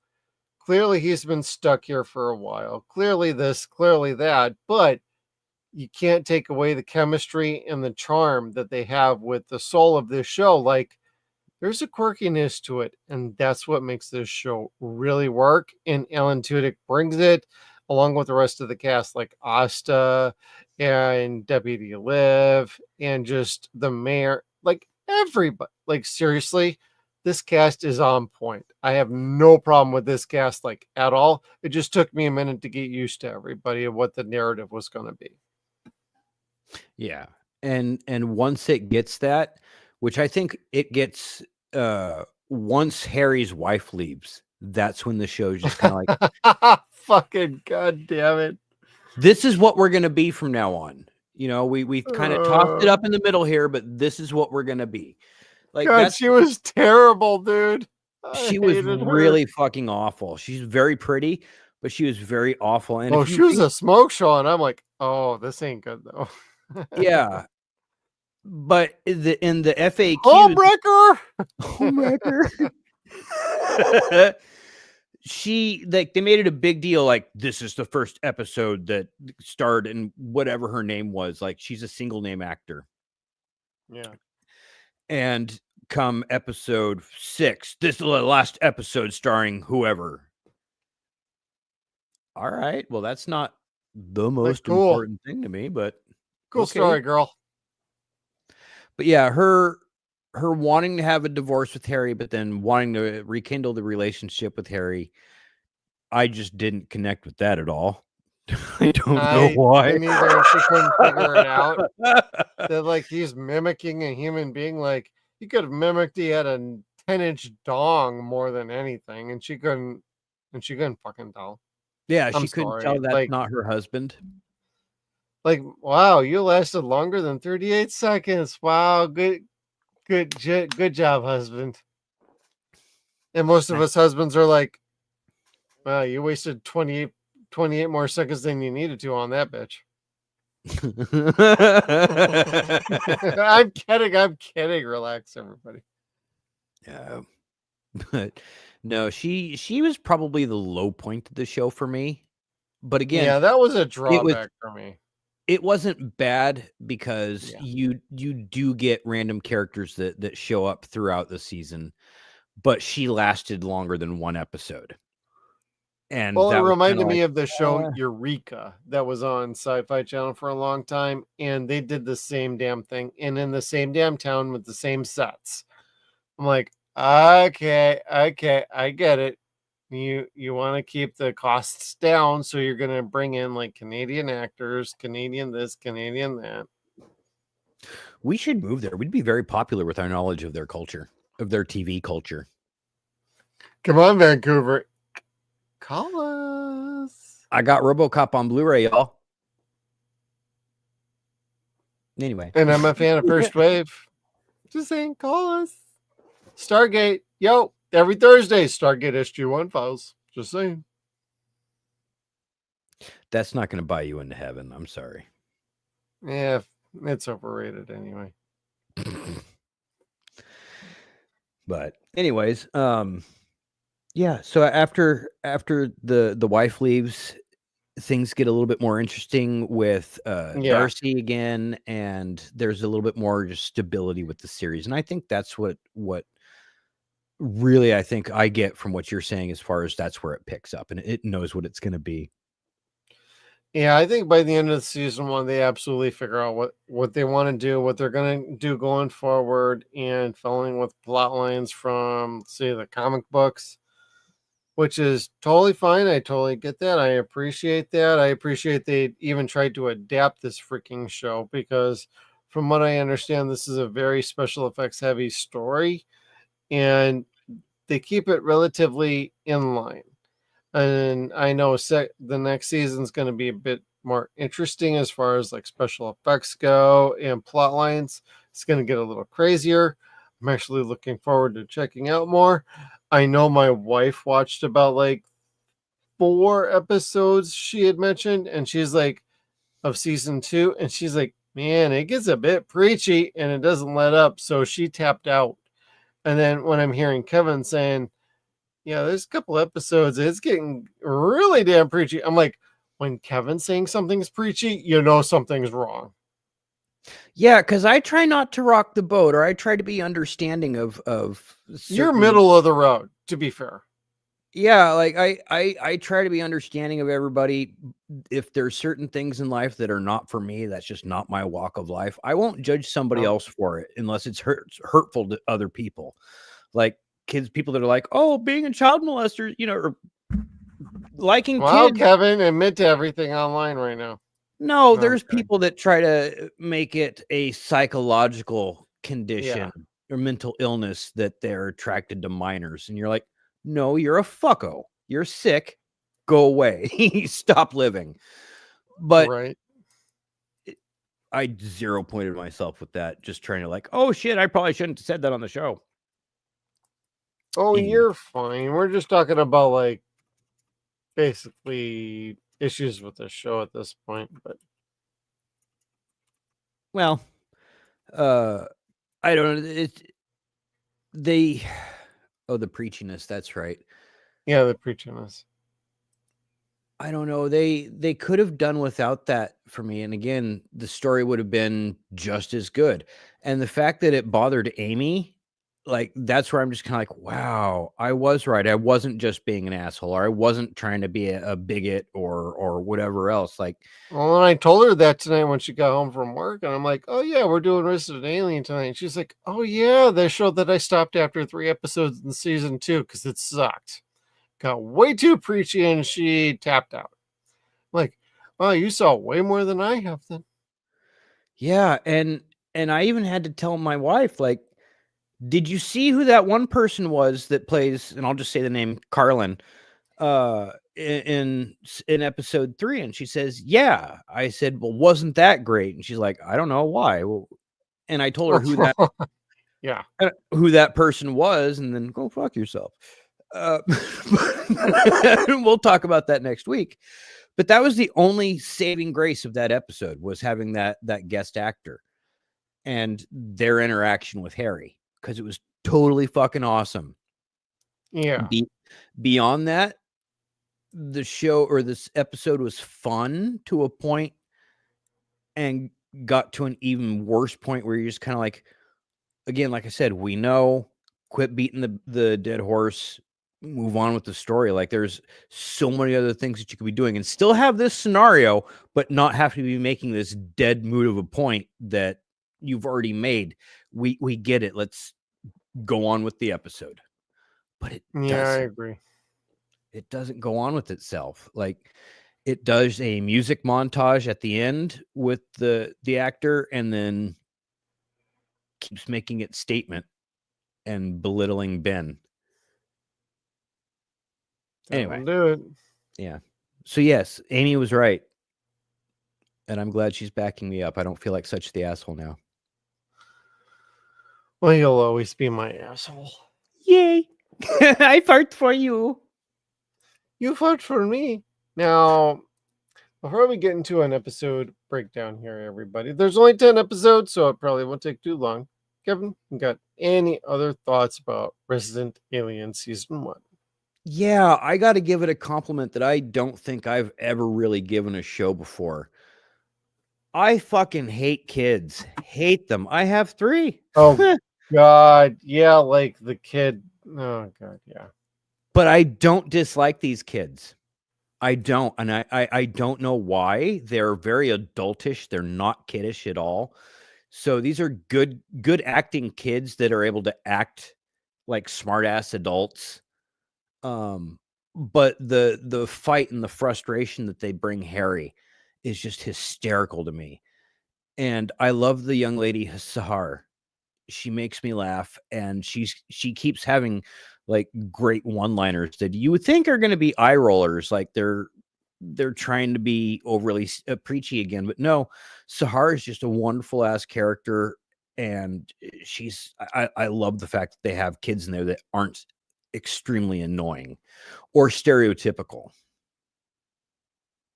Clearly, he's been stuck here for a while. Clearly this, clearly that. But you can't take away the chemistry and the charm that they have with the soul of this show. Like, there's a quirkiness to it, and that's what makes this show really work. And Alan Tudyk brings it along with the rest of the cast, like Asta and Deputy Liv and just the mayor, like everybody. Like, seriously, this cast is on point. I have no problem with this cast, like, at all. It just took me a minute to get used to everybody and what the narrative was going to be. Yeah. And once it gets that, which I think it gets once Harry's wife leaves, that's when the show's just kind of like fucking god damn it. This is what we're gonna be from now on. You know, we kind of tossed it up in the middle here, but this is what we're gonna be. Like, God, she was terrible, dude. She was really fucking awful. She's very pretty, but she was very awful. And she was a smoke show, and I'm like, oh, this ain't good though. Yeah. But in the FAQ, homewrecker. They made it a big deal. Like, this is the first episode that starred in whatever her name was. Like, she's a single name actor. Yeah. And come episode 6, this is the last episode starring whoever. All right. Well, that's not the most important thing to me, but cool story, girl. But yeah, her wanting to have a divorce with Harry, but then wanting to rekindle the relationship with Harry, I just didn't connect with that at all. I don't know why. Neither, she couldn't figure it out. That, like, he's mimicking a human being. Like, he could have mimicked he had a 10-inch dong more than anything, and she couldn't fucking tell. Yeah, she couldn't tell that's like, not her husband. Like, wow, you lasted longer than 38 seconds. Wow, good job, husband. And most of us husbands are like, wow, you wasted 28 more seconds than you needed to on that bitch. I'm kidding. Relax, everybody. Yeah. But no, she was probably the low point of the show for me. But again, yeah, that was a drawback for me. It wasn't bad because you do get random characters that show up throughout the season, but she lasted longer than one episode. And well, it reminded me of the show Eureka that was on Sci-Fi Channel for a long time, and they did the same damn thing, and in the same damn town with the same sets. I'm like, okay, I get it. You want to keep the costs down, so you're going to bring in like Canadian actors, Canadian this, Canadian that. We should move there. We'd be very popular with our knowledge of their culture, of their TV culture. Come on, Vancouver. Call us. I got RoboCop on Blu-ray, y'all. Anyway. And I'm a fan of First Wave. Just saying, call us. Stargate. Yo. Every Thursday, Stargate SG-1 files. Just saying. That's not going to buy you into heaven. I'm sorry. Yeah, it's overrated anyway. But anyways, yeah. So after the wife leaves, things get a little bit more interesting with Darcy again, and there's a little bit more just stability with the series, and I think that's what really I think I get from what you're saying as far as that's where it picks up and it knows what it's going to be. Yeah, I think by the end of season 1, they absolutely figure out what they want to do, what they're going to do going forward, and following with plot lines from, say, the comic books, which is totally fine. I totally get that. I appreciate that. I appreciate they even tried to adapt this freaking show because from what I understand, this is a very special effects heavy story. And they keep it relatively in line. And I know the next season is going to be a bit more interesting as far as like special effects go and plot lines. It's going to get a little crazier. I'm actually looking forward to checking out more. I know my wife watched about like 4 episodes she had mentioned, and she's like, of season 2, and she's like, man, it gets a bit preachy and it doesn't let up. So she tapped out. And then when I'm hearing Kevin saying, yeah, there's a couple episodes, it's getting really damn preachy. I'm like, when Kevin's saying something's preachy, you know something's wrong. Yeah, because I try not to rock the boat, or I try to be understanding of You're certain... middle of the road, to be fair. Yeah, like I try to be understanding of everybody. If there's certain things in life that are not for me, that's just not my walk of life. I won't judge somebody else for it unless it's hurtful to other people. Like people that are like, oh, being a child molester, or liking kids. Kevin, admit to everything online right now. No, there's people that try to make it a psychological condition or mental illness that they're attracted to minors. And you're like, no, you're a fucko. You're sick. Go away. Stop living. But I 0 pointed myself with that. Just trying to like, oh shit, I probably shouldn't have said that on the show. Oh, you're fine. We're just talking about like basically issues with the show at this point. But well, I don't know. The preachiness. That's right. Yeah, the preachiness. I don't know. They could have done without that for me. And again, the story would have been just as good. And the fact that it bothered Amy, like, that's where I'm just kind of like, wow, I was right. I wasn't just being an asshole, or I wasn't trying to be a bigot or whatever else. Like, well, and I told her that tonight when she got home from work, and I'm like, oh yeah, we're doing Resident Alien tonight. And she's like, oh yeah, they showed that I stopped after 3 episodes in season 2 because it sucked. Got way too preachy and she tapped out. Like, oh, you saw way more than I have then. Yeah, and I even had to tell my wife, like, did you see who that one person was that plays, and I'll just say the name, Carlin, in episode 3? And she says, yeah. I said, well, wasn't that great? And she's like, I don't know why. Well, and I told her who that who that person was, and then go fuck yourself. We'll talk about that next week. But that was the only saving grace of that episode, was having that guest actor and their interaction with Harry, because it was totally fucking awesome. Yeah. Beyond that, the show or this episode was fun to a point and got to an even worse point where you're just kind of like, again, like I said, we know, quit beating the dead horse, move on with the story. Like, there's so many other things that you could be doing and still have this scenario, but not have to be making this dead mood of a point that you've already made. We get it. Let's go on with the episode. But it I agree. It doesn't go on with itself. Like, it does a music montage at the end with the actor, and then keeps making its statement and belittling Ben. Anyway, do it. Yeah. So yes, Amy was right, and I'm glad she's backing me up. I don't feel like such the asshole now. Well, you'll always be my asshole. Yay! I fought for you. You fought for me. Now, before we get into an episode breakdown here, everybody, there's only 10 episodes, so it probably won't take too long. Kevin, you got any other thoughts about Resident Alien Season 1? Yeah, I got to give it a compliment that I don't think I've ever really given a show before. I fucking hate kids. Hate them. I have 3. Oh, God. Yeah, like the kid. Oh, God, yeah. But I don't dislike these kids. I don't. And I don't know why. They're very adultish. They're not kiddish at all. So these are good acting kids that are able to act like smart-ass adults. But the fight and the frustration that they bring Harry is just hysterical to me. And I love the young lady Sahar. She makes me laugh, and she keeps having like great one-liners that you would think are going to be eye rollers, like they're trying to be overly preachy again, but no, Sahar is just a wonderful ass character, and I love the fact that they have kids in there that aren't extremely annoying or stereotypical.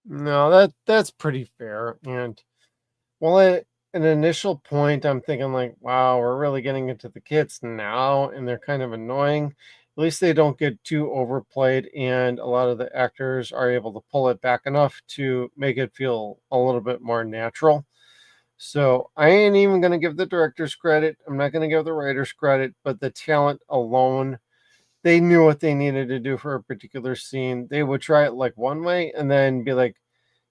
No, that's pretty fair. And well, an initial point, I'm thinking like, wow, we're really getting into the kids now, and they're kind of annoying. At least they don't get too overplayed, and a lot of the actors are able to pull it back enough to make it feel a little bit more natural. So I ain't even going to give the directors credit. I'm not going to give the writers credit, but the talent alone, they knew what they needed to do for a particular scene. They would try it like one way and then be like,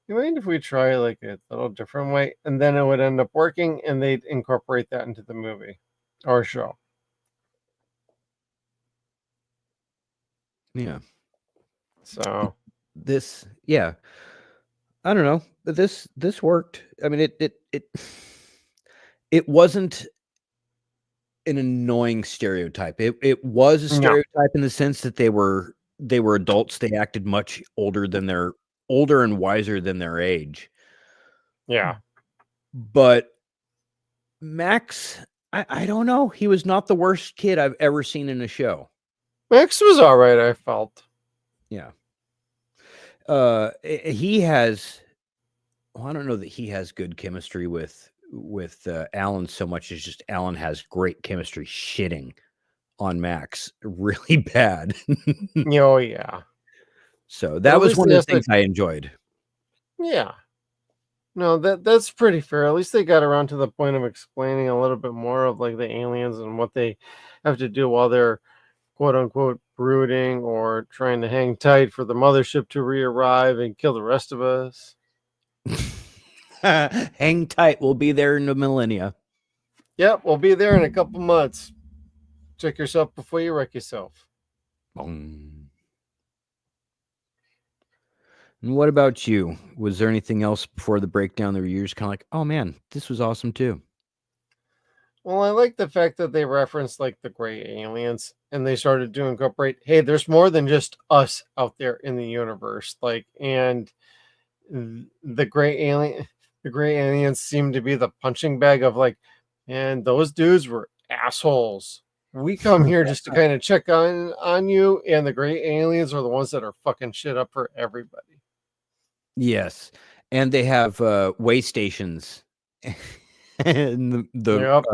you mind if we try like a little different way? And then it would end up working, and they'd incorporate that into the movie or show. Yeah. So this, yeah, I don't know, but this worked. I mean, it wasn't an annoying stereotype. It was a no, stereotype in the sense that they were adults. They acted much older and wiser than their age. yeah, But Max, I don't know. He was not the worst kid I've ever seen in a show. Max was all right, I felt. Yeah. He has, well, I don't know that he has good chemistry with Alan so much as just Alan has great chemistry shitting on Max really bad. Oh yeah. So that At was least one he of the has things I enjoyed. Yeah. No, that's pretty fair. At least they got around to the point of explaining a little bit more of like the aliens and what they have to do while they're quote unquote brooding or trying to hang tight for the mothership to re-arrive and kill the rest of us. Hang tight. We'll be there in the millennia. Yep, we'll be there in a couple months. Check yourself before you wreck yourself. Boom. And what about you? Was there anything else before the breakdown that you're just kind of like, oh man, this was awesome too? Well, I like the fact that they referenced like the gray aliens and they started to incorporate, hey, there's more than just us out there in the universe. Like, and the gray aliens seem to be the punching bag of like, and those dudes were assholes. We come here just to kind of check on you, and the gray aliens are the ones that are fucking shit up for everybody. Yes. And they have way stations. And Yep.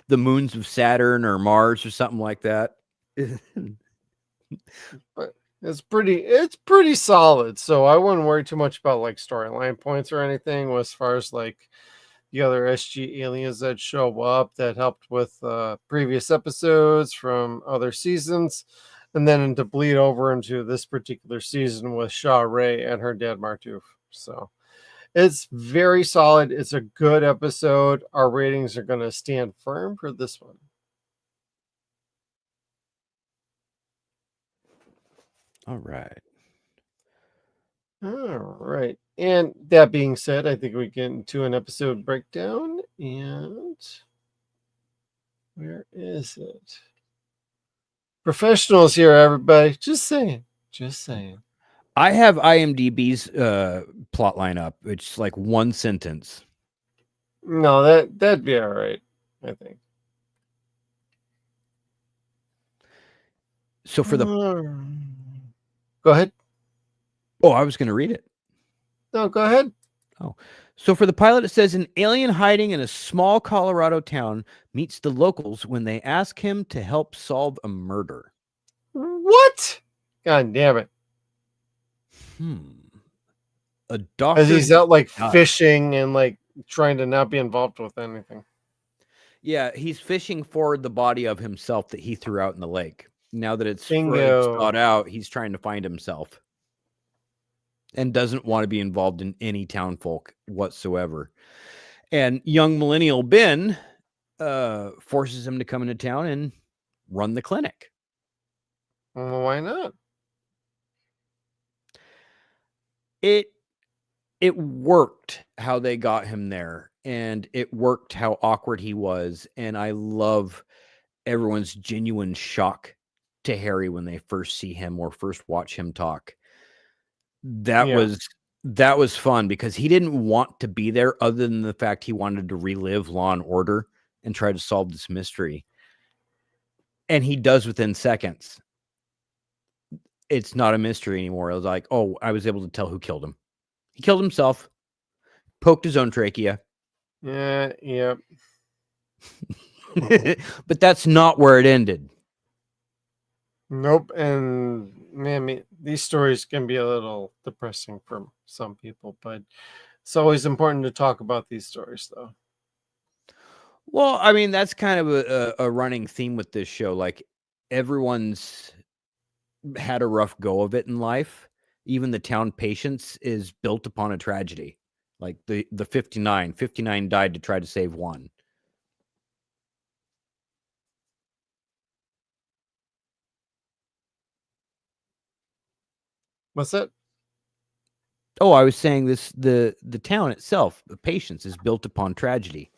the moons of Saturn or Mars or something like that. But it's pretty solid. So I wouldn't worry too much about like storyline points or anything as far as like the other SG aliens that show up that helped with previous episodes from other seasons, and then to bleed over into this particular season with Shaw Ray and her dad Martouf. So it's very solid. It's a good episode. Our ratings are going to stand firm for this one. All right. All right. And that being said, I think we get into an episode breakdown. And where is it? Professionals here, everybody. Just saying. Just saying. I have IMDb's plot line up. It's like one sentence. No, that'd be all right, I think. So for the Go ahead. Oh, I was going to read it. No, go ahead. Oh, so for the pilot, it says an alien hiding in a small Colorado town meets the locals when they ask him to help solve a murder. What? God damn it. A doctor. As he's out like fishing and like trying to not be involved with anything. Yeah, he's fishing for the body of himself that he threw out in the lake. Now that it's Bingo. thawed out, he's trying to find himself. And doesn't want to be involved in any town folk whatsoever. And young millennial Ben forces him to come into town and run the clinic. Well, why not? It worked how they got him there, and it worked how awkward he was. And I love everyone's genuine shock to Harry when they first see him or first watch him talk. That was fun because he didn't want to be there other than the fact he wanted to relive Law and Order and try to solve this mystery. And he does within seconds. It's not a mystery anymore. It was like, oh, I was able to tell who killed him. He killed himself, poked his own trachea, Yeah, yep. But that's not where it ended. Nope. And man, these stories can be a little depressing for some people, but it's always important to talk about these stories, though. Well, I mean, that's kind of a running theme with this show. Like, everyone's had a rough go of it in life. Even the town patience is built upon a tragedy. Like the 59 died to try to save one. What's that? Oh, I was saying this, the town itself, the patience is built upon tragedy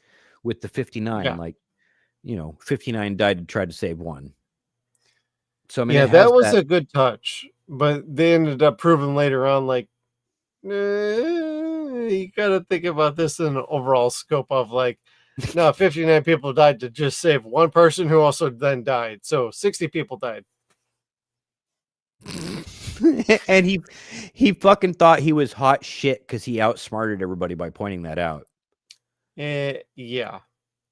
with the 59. Yeah. Like, 59 died to try to save one. So I mean, Yeah, it has that was that. a good touch, but they ended up proving later on, like, you gotta think about this in an overall scope of like, no, 59 people died to just save one person who also then died. So 60 people died. And he fucking thought he was hot shit because he outsmarted everybody by pointing that out. Yeah.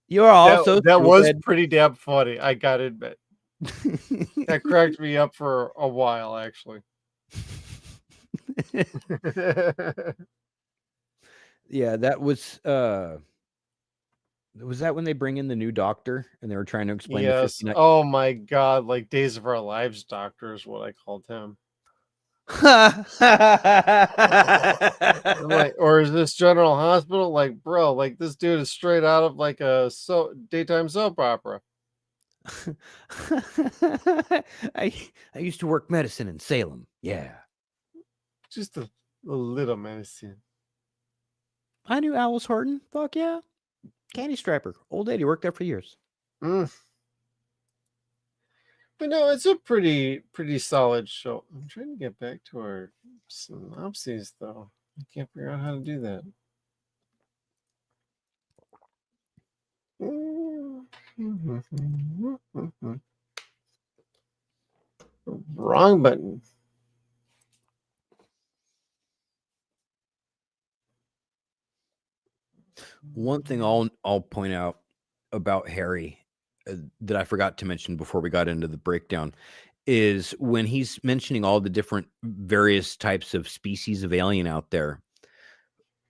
You're also that was stupid. pretty damn funny, I gotta admit. That cracked me up for a while, actually. Yeah, that was that when they bring in the new doctor and they were trying to explain the Yes. 59? Oh my god, like Days of Our Lives doctor is what I called him. I'm like, or is this General Hospital? Like, bro, like this dude is straight out of like a daytime soap opera. I used to work medicine in Salem. Yeah. Just a little medicine. I knew Alice Horton. Fuck yeah. Candy Striper. Old lady worked there for years. But no, it's a pretty solid show. I'm trying to get back to our synopses though. I can't figure out how to do that. Wrong button. One thing I'll point out about Harry that I forgot to mention before we got into the breakdown is when he's mentioning all the different various types of species of alien out there.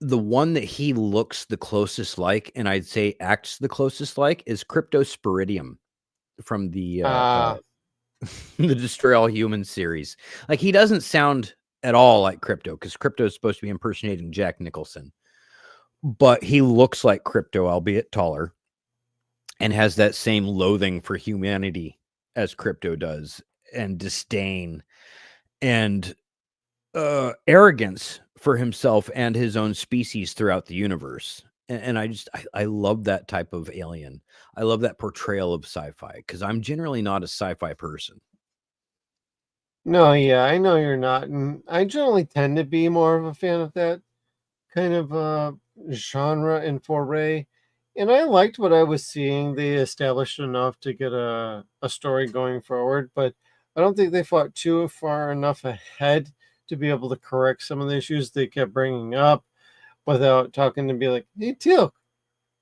The one that he looks the closest like, and I'd say acts the closest like, is Cryptosporidium from the the Destroy All Humans series. Like, he doesn't sound at all like Crypto because Crypto is supposed to be impersonating Jack Nicholson. But he looks like Crypto, albeit taller, and has that same loathing for humanity as Crypto does, and disdain and arrogance for himself and his own species throughout the universe. And I love that type of alien. I love that portrayal of sci-fi because I'm generally not a sci-fi person. No, yeah, I know you're not, and I generally tend to be more of a fan of that kind of genre and foray. And I liked what I was seeing. They established enough to get a story going forward, but I don't think they fought too far enough ahead to be able to correct some of the issues they kept bringing up without talking to be like, hey, Teal,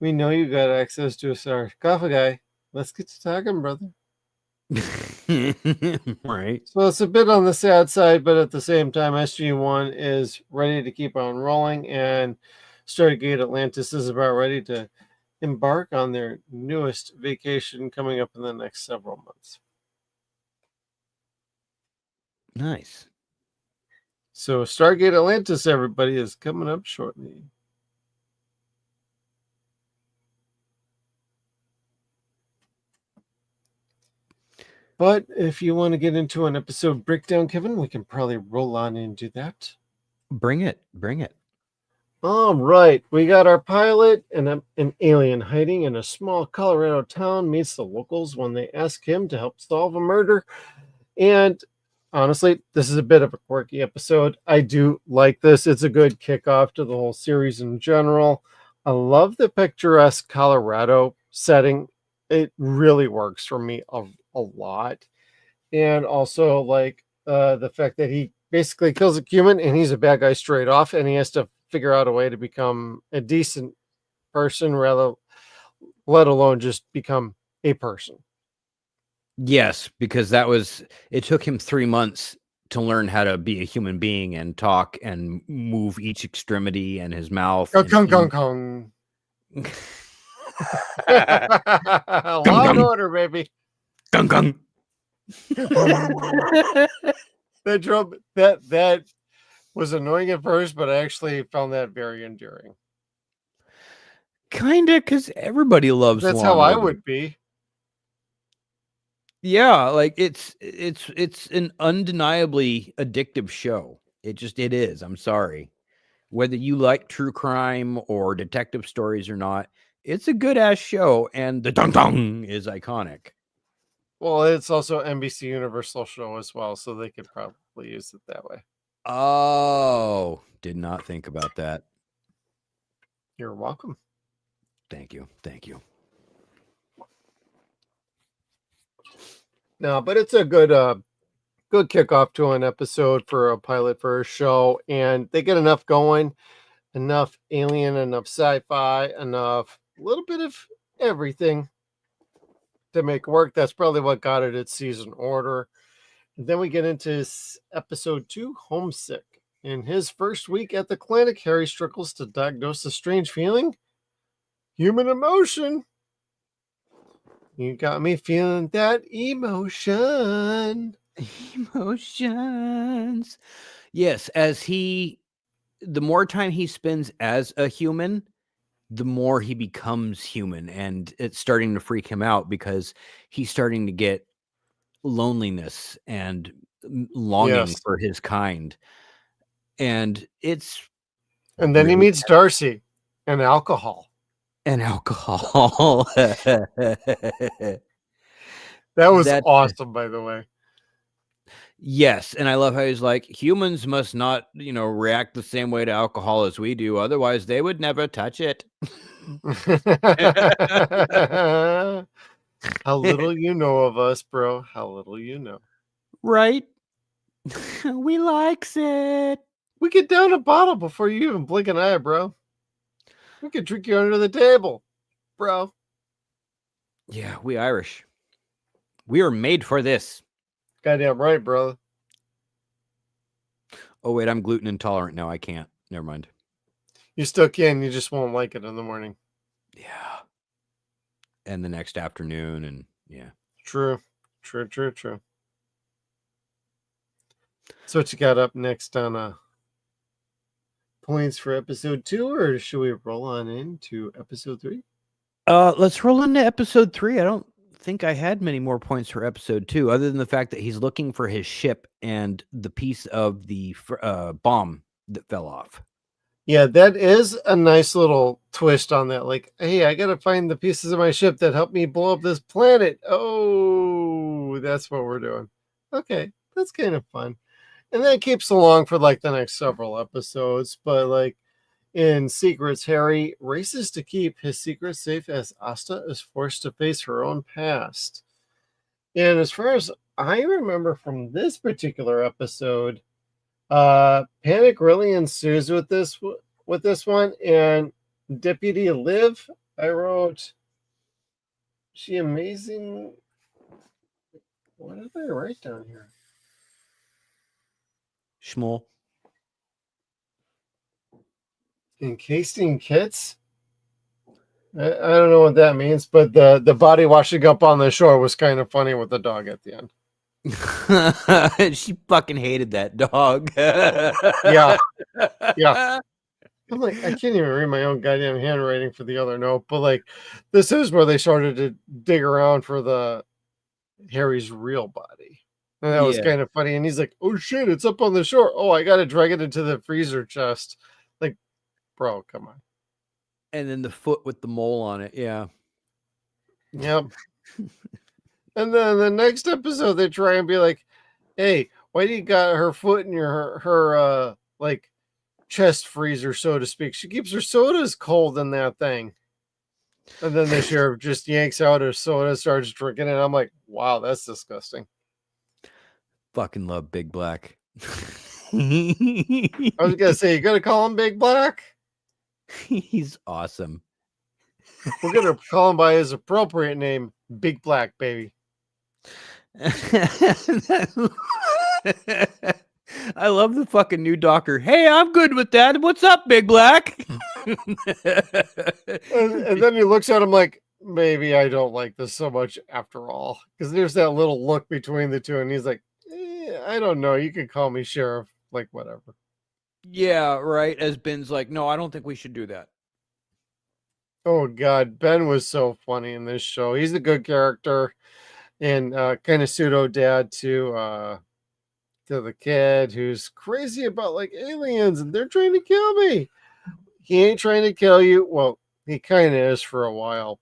we know you got access to a sarcophagi. Let's get to talking, brother. Right. So it's a bit on the sad side, but at the same time, SG-1 is ready to keep on rolling, and Stargate Atlantis is about ready to embark on their newest vacation coming up in the next several months. Nice. So Stargate Atlantis, everybody, is coming up shortly. But if you want to get into an episode breakdown, Kevin, we can probably roll on into that. Bring it. Bring it. All right. We got our pilot, and an alien hiding in a small Colorado town meets the locals when they ask him to help solve a murder. And honestly, this is a bit of a quirky episode. I do like this. It's a good kickoff to the whole series in general. I love the picturesque Colorado setting. It really works for me a lot. And also like the fact that he basically kills a human and he's a bad guy straight off, and he has to figure out a way to become a decent person, rather, let alone just become a person. Yes, because it took him 3 months to learn how to be a human being and talk and move each extremity and his mouth. Kung, kung, kung. Law and order, baby. Gung, gung. That was annoying at first, but I actually found that very endearing. Kinda, because everybody loves That's Law how and I Order. would be. Yeah, like it's an undeniably addictive show. It is. I'm sorry. Whether you like true crime or detective stories or not, it's a good ass show, and the dong dong is iconic. Well, it's also NBC Universal show as well, so they could probably use it that way. Oh, did not think about that. You're welcome. Thank you. No, but it's a good kickoff to an episode for a pilot for a show, and they get enough going, enough alien, enough sci-fi, enough a little bit of everything to make it work. That's probably what got it its season order. And then we get into episode 2, Homesick. In his first week at the clinic, Harry struggles to diagnose a strange feeling. Human emotion. You got me feeling that emotion. Emotions. Yes, the more time he spends as a human, the more he becomes human, and it's starting to freak him out because he's starting to get loneliness and longing for his kind. And then he meets Darcy and alcohol. That was awesome, by the way. Yes, and I love how he's like, humans must not, react the same way to alcohol as we do. Otherwise, they would never touch it. How little you know of us, bro. How little you know. Right? We likes it. We get down a bottle before you even blink an eye, bro. We could drink you under the table, bro. Yeah, we Irish. We are made for this. Goddamn right, bro. Oh, wait, I'm gluten intolerant now. I can't. Never mind. You still can. You just won't like it in the morning. Yeah. And the next afternoon, and yeah. True. So what you got up next on points for episode 2, or should we roll on into episode 3? Let's roll into episode 3. I don't think I had many more points for episode 2, other than the fact that he's looking for his ship and the piece of the bomb that fell off. Yeah, that is a nice little twist on that. Like, hey, I gotta find the pieces of my ship that help me blow up this planet. Oh, that's what we're doing. Okay, that's kind of fun. And then it keeps along for like the next several episodes. But like in Secrets, Harry races to keep his secret safe as Asta is forced to face her own past. And as far as I remember from this particular episode, panic really ensues with this one. And Deputy Liv, I wrote, she amazing. What did I write down here? Schmoll. Encasing kits? I don't know what that means, but the body washing up on the shore was kind of funny with the dog at the end. She fucking hated that dog. Yeah. I'm like, I can't even read my own goddamn handwriting for the other note, but like, this is where they started to dig around for the Harry's real body. And that was kind of funny. And he's like, oh shit, it's up on the shore. Oh, I got to drag it into the freezer chest. Like, bro, come on. And then the foot with the mole on it. Yeah. Yep. And then the next episode, they try and be like, hey, why do you got her foot in her like chest freezer, so to speak? She keeps her sodas cold in that thing. And then the sheriff just yanks out her soda, starts drinking it. I'm like, wow, that's disgusting. Fucking love Big Black. I was gonna say, you gotta call him Big Black. He's awesome. We're gonna call him by his appropriate name, Big Black Baby. I love the fucking new doctor. Hey, I'm good with that. What's up, Big Black? And then he looks at him like, maybe I don't like this so much after all. Because there's that little look between the two, and he's like, I don't know. You can call me sheriff, like whatever. Yeah, right. As Ben's like, no, I don't think we should do that. Oh God, Ben was so funny in this show. He's a good character, and kind of pseudo dad to the kid who's crazy about like aliens, and they're trying to kill me. He ain't trying to kill you. Well, he kind of is for a while,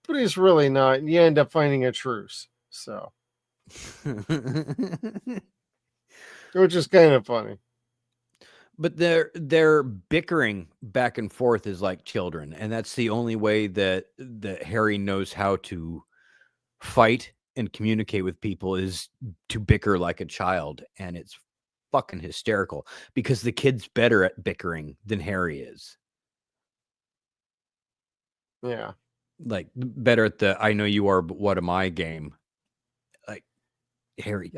but he's really not. And you end up finding a truce, so which is kind of funny. But their bickering back and forth is like children, and that's the only way that Harry knows how to fight and communicate with people is to bicker like a child, and it's fucking hysterical because the kid's better at bickering than Harry is. Yeah, like better at the "I know you are, but what am I" game. Like Harry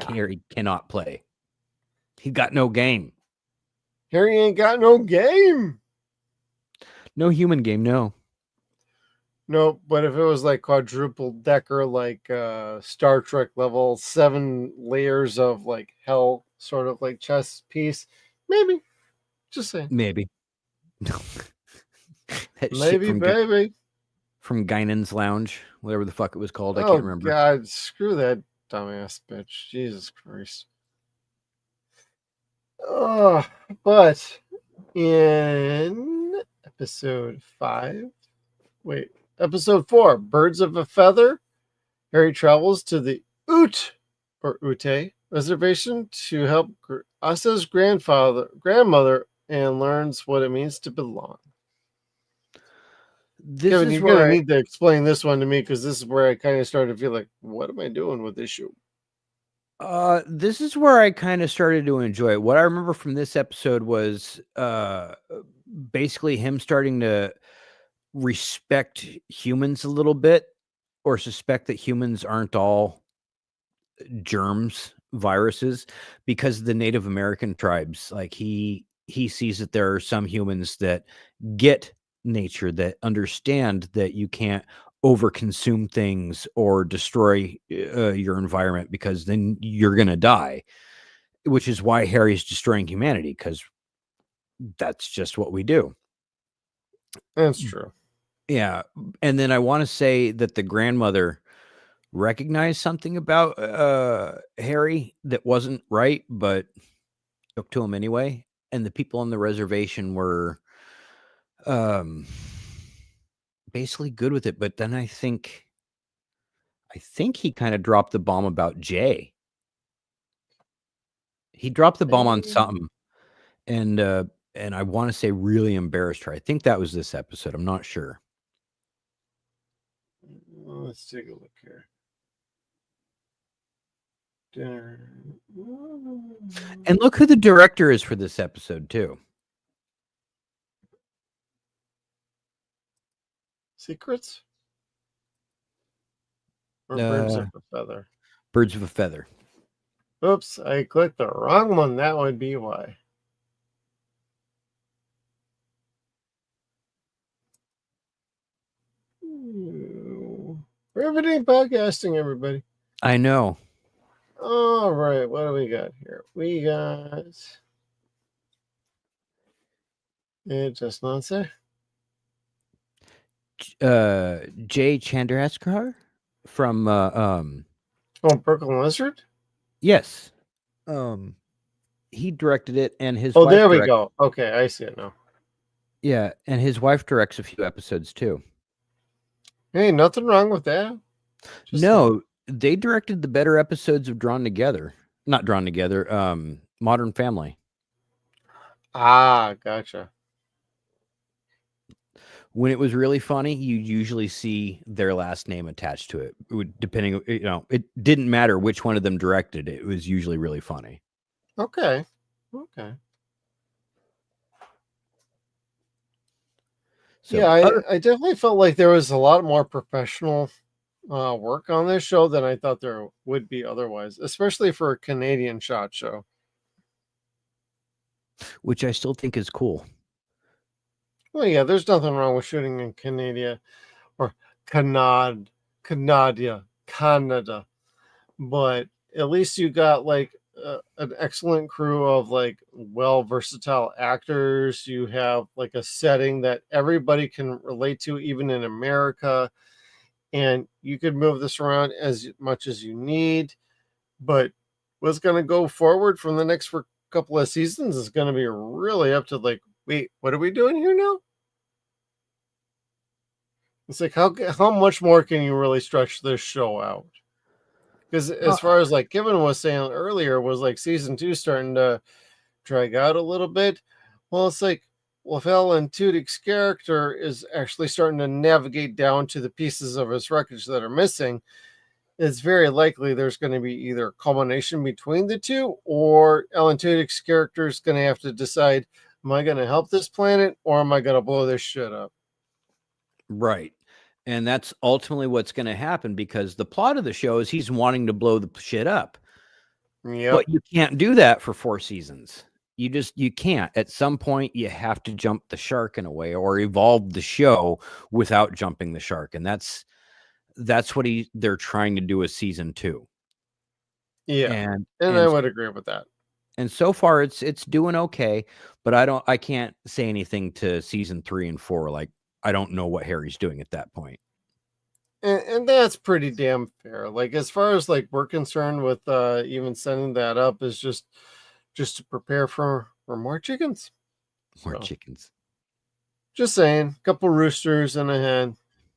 cannot play. He got no game. Harry ain't got no game. No human game, no. No, but if it was like quadruple decker, like Star Trek level, 7 layers of like hell, sort of like chess piece, maybe. Just saying. Maybe. Maybe, baby. From Guinan's Lounge, whatever the fuck it was called. I can't remember. Oh, God. Screw that dumbass bitch. Jesus Christ. Oh, but in episode 4, Birds of a Feather, Harry travels to the Ute reservation to help Asa's grandmother and learns what it means to belong. Kevin, you're going to need to explain this one to me because this is where I kind of started to feel like, what am I doing with this show? This is where I kind of started to enjoy it. What I remember from this episode was basically him starting to respect humans a little bit, or suspect that humans aren't all germs, viruses, because the Native American tribes, like he sees that there are some humans that get nature, that understand that you can't overconsume things or destroy your environment because then you're going to die, which is why Harry's destroying humanity, because that's just what we do. That's true. Yeah. And then I want to say that the grandmother recognized something about Harry that wasn't right, but took to him anyway. And the people on the reservation were basically good with it. But then I think he kind of dropped the bomb about Jay. He dropped the bomb on something, and I want to say really embarrassed her. I think that was this episode. I'm not sure. Let's take a look here. And look who the director is for this episode too. Secrets? Or Birds of a Feather? Birds of a Feather. Oops, I clicked the wrong one. That would be why. Riveting podcasting, everybody. I know. All right, what do we got here? We got it does not say. Jay Chandrasekhar from Brooklyn Lizard? Yes. He directed it, and his wife there we go. Okay, I see it now. Yeah, and his wife directs a few episodes too. Hey, nothing wrong with that. No, they directed the better episodes of Not Drawn Together, Modern Family. Ah, gotcha. When it was really funny, you usually see their last name attached to it. Depending, it didn't matter which one of them directed it. It was usually really funny. Okay. So Yeah, I definitely felt like there was a lot more professional work on this show than I thought there would be otherwise, especially for a Canadian shot show. which I still think is cool. Well, yeah, there's nothing wrong with shooting in Canada or Canada, but at least you got like an excellent crew of like versatile actors. You have like a setting that everybody can relate to, even in America, and you could move this around as much as you need. But what's going to go forward from the next couple of seasons is going to be really up to like, wait, what are we doing here now? It's like how much more can you really stretch this show out? Because as far as like Kevin was saying earlier, was like season 2 starting to drag out a little bit. Well, it's like, well, if Alan Tudyk's character is actually starting to navigate down to the pieces of his wreckage that are missing, it's very likely there's going to be either a culmination between the two, or Alan Tudyk's character is going to have to decide, am I going to help this planet or am I going to blow this shit up? Right. And that's ultimately what's going to happen, because the plot of the show is he's wanting to blow the shit up. Yeah. But you can't do that for 4 seasons. You can't. At some point, you have to jump the shark in a way, or evolve the show without jumping the shark. And that's what they're trying to do with season 2. Yeah. And I would agree with that. And so far it's doing okay, but I can't say anything to season 3 and 4. Like, I don't know what Harry's doing at that point. And that's pretty damn fair. Like, as far as like we're concerned with even setting that up is just to prepare for more chickens. More chickens. Just saying, a couple roosters and a hen.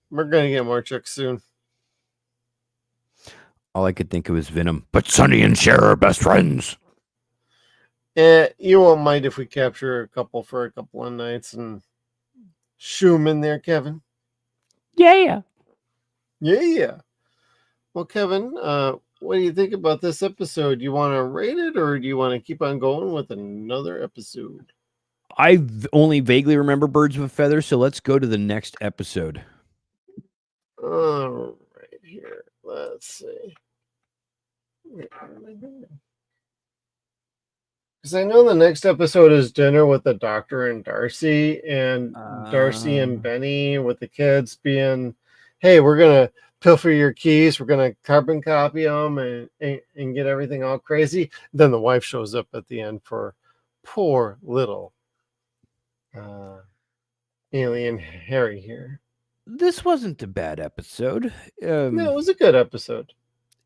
We're gonna get more chicks soon. All I could think of was Venom. But Sonny and Cher are best friends. You won't mind if we capture a couple for a couple of nights and shoo 'em in there, Kevin. Yeah. Well, Kevin, what do you think about this episode? Do you want to rate it, or do you want to keep on going with another episode? I only vaguely remember Birds of a Feather, so let's go to the next episode. All right, here. Let's see. Because I know the next episode is dinner with the doctor and Darcy, and Darcy and Benny with the kids being, hey, we're going to pilfer your keys. We're going to carbon copy them and get everything all crazy. Then the wife shows up at the end for poor little alien Harry here. This wasn't a bad episode. No, it was a good episode.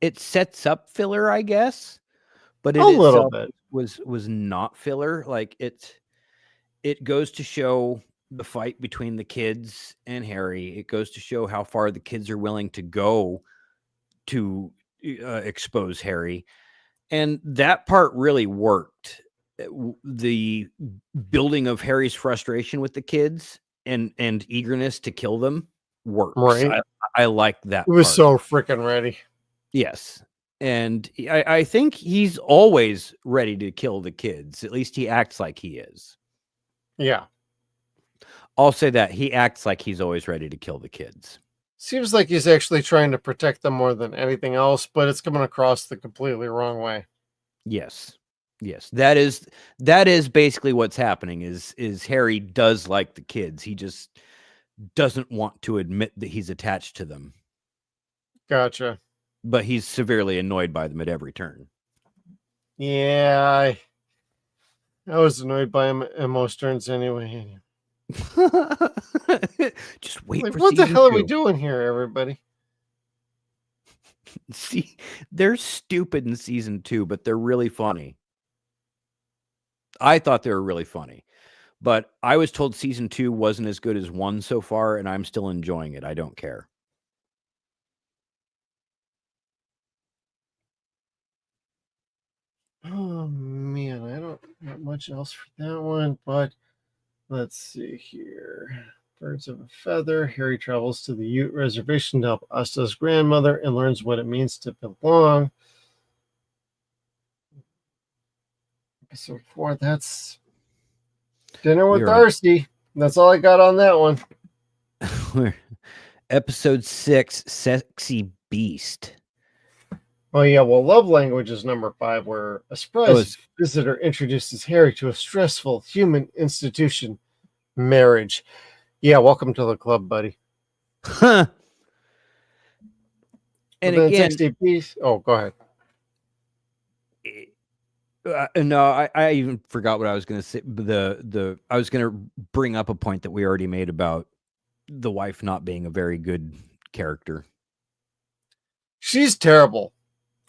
It sets up filler, I guess, but a little bit was not filler. Like, it goes to show the fight between the kids and Harry. It goes to show how far the kids are willing to go to expose Harry, and that part really worked. The building of Harry's frustration with the kids and eagerness to kill them works. Right. I like that. It was part. so freaking ready. Yes. And I think he's always ready to kill the kids. At least he acts like he is. Yeah. I'll say that. He acts like he's always ready to kill the kids. Seems like he's actually trying to protect them more than anything else, but it's coming across the completely wrong way. Yes. That is basically what's happening is Harry does like the kids. He just doesn't want to admit that he's attached to them. Gotcha. But he's severely annoyed by them at every turn. Yeah, I was annoyed by him at most turns anyway. Just wait for what the hell 2. are we doing here, everybody? See, they're stupid in season 2, but they're really funny. I thought they were really funny, but I was told season 2 wasn't as good as 1 so far, and I'm still enjoying it. I don't care. Oh man, I don't have much else for that one, but let's see here. Birds of a Feather. Harry travels to the Ute Reservation to help Asta's grandmother and learns what it means to belong. Episode 4, that's Dinner with Darcy. That's all I got on that one. Episode 6, Sexy Beast. Oh yeah, well, love language is number 5, where a surprise visitor introduces Harry to a stressful human institution, marriage. Yeah, welcome to the club, buddy. Huh. And then again, 60 piece. Oh, go ahead. No, I even forgot what I was going to say. I was going to bring up a point that we already made about the wife not being a very good character. She's terrible,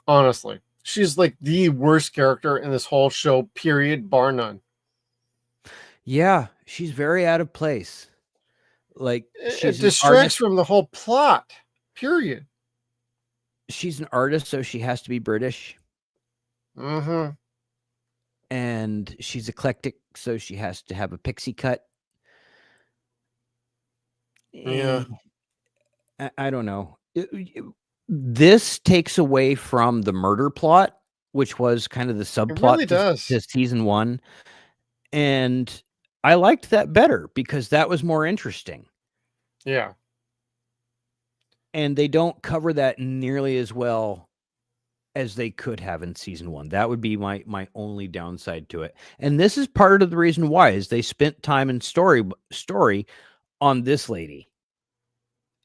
honestly. She's like the worst character in this whole show, period, bar none. Yeah, she's very out of place. Like, it distracts from the whole plot, period. She's an artist, so she has to be British. Mm-hmm. And she's eclectic, so she has to have a pixie cut. Yeah. I don't know. This takes away from the murder plot, which was kind of the subplot to season 1. And I liked that better because that was more interesting. Yeah. And they don't cover that nearly as well as they could have in season 1. That would be my only downside to it. And this is part of the reason why is they spent time in story on this lady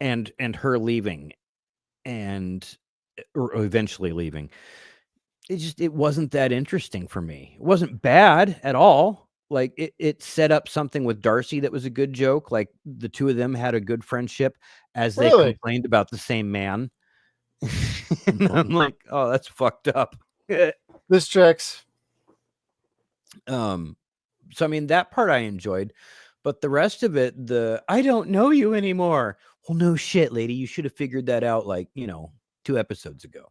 and her leaving or eventually leaving. It wasn't that interesting for me. It wasn't bad at all. Like it set up something with Darcy that was a good joke. Like the two of them had a good friendship as they complained about the same man. And I'm like, oh, that's fucked up. This checks. So I mean, that part I enjoyed, but the rest of it, I don't know you anymore. Well, no shit, lady. You should have figured that out, like, 2 episodes ago.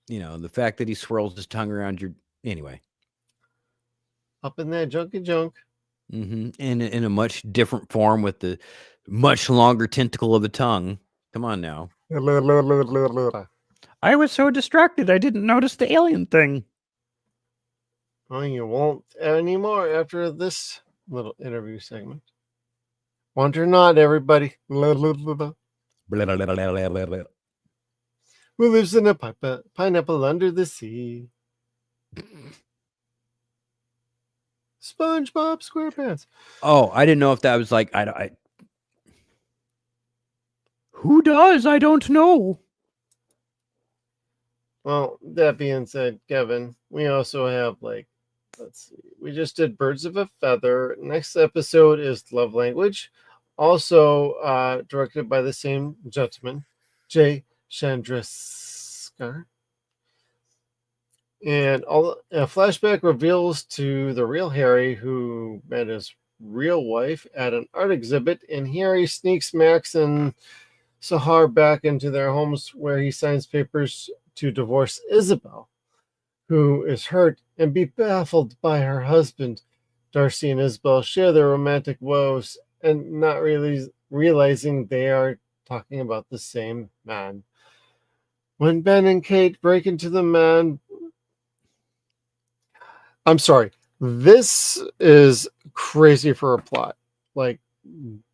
The fact that he swirls his tongue around your... Anyway. Up in that junky junk. Mm-hmm. And in a much different form with the much longer tentacle of the tongue. Come on now. I was so distracted, I didn't notice the alien thing. Oh, you won't anymore after this little interview segment. Want or not, everybody. Who lives in a pineapple under the sea? SpongeBob SquarePants. Oh, I didn't know if that was like who does? I don't know. Well, that being said, Kevin, we also have let's see. We just did Birds of a Feather. Next episode is Love Language, also directed by the same gentleman, Jay Chandrasekhar. And a flashback reveals to the real Harry, who met his real wife at an art exhibit, and Harry sneaks Max and Sahar back into their homes, where he signs papers to divorce Isabel, who is hurt and baffled by her husband. Darcy and Isabel share their romantic woes and not really realizing they are talking about the same man. When Ben and Kate break into the man... I'm sorry. This is crazy for a plot. Like,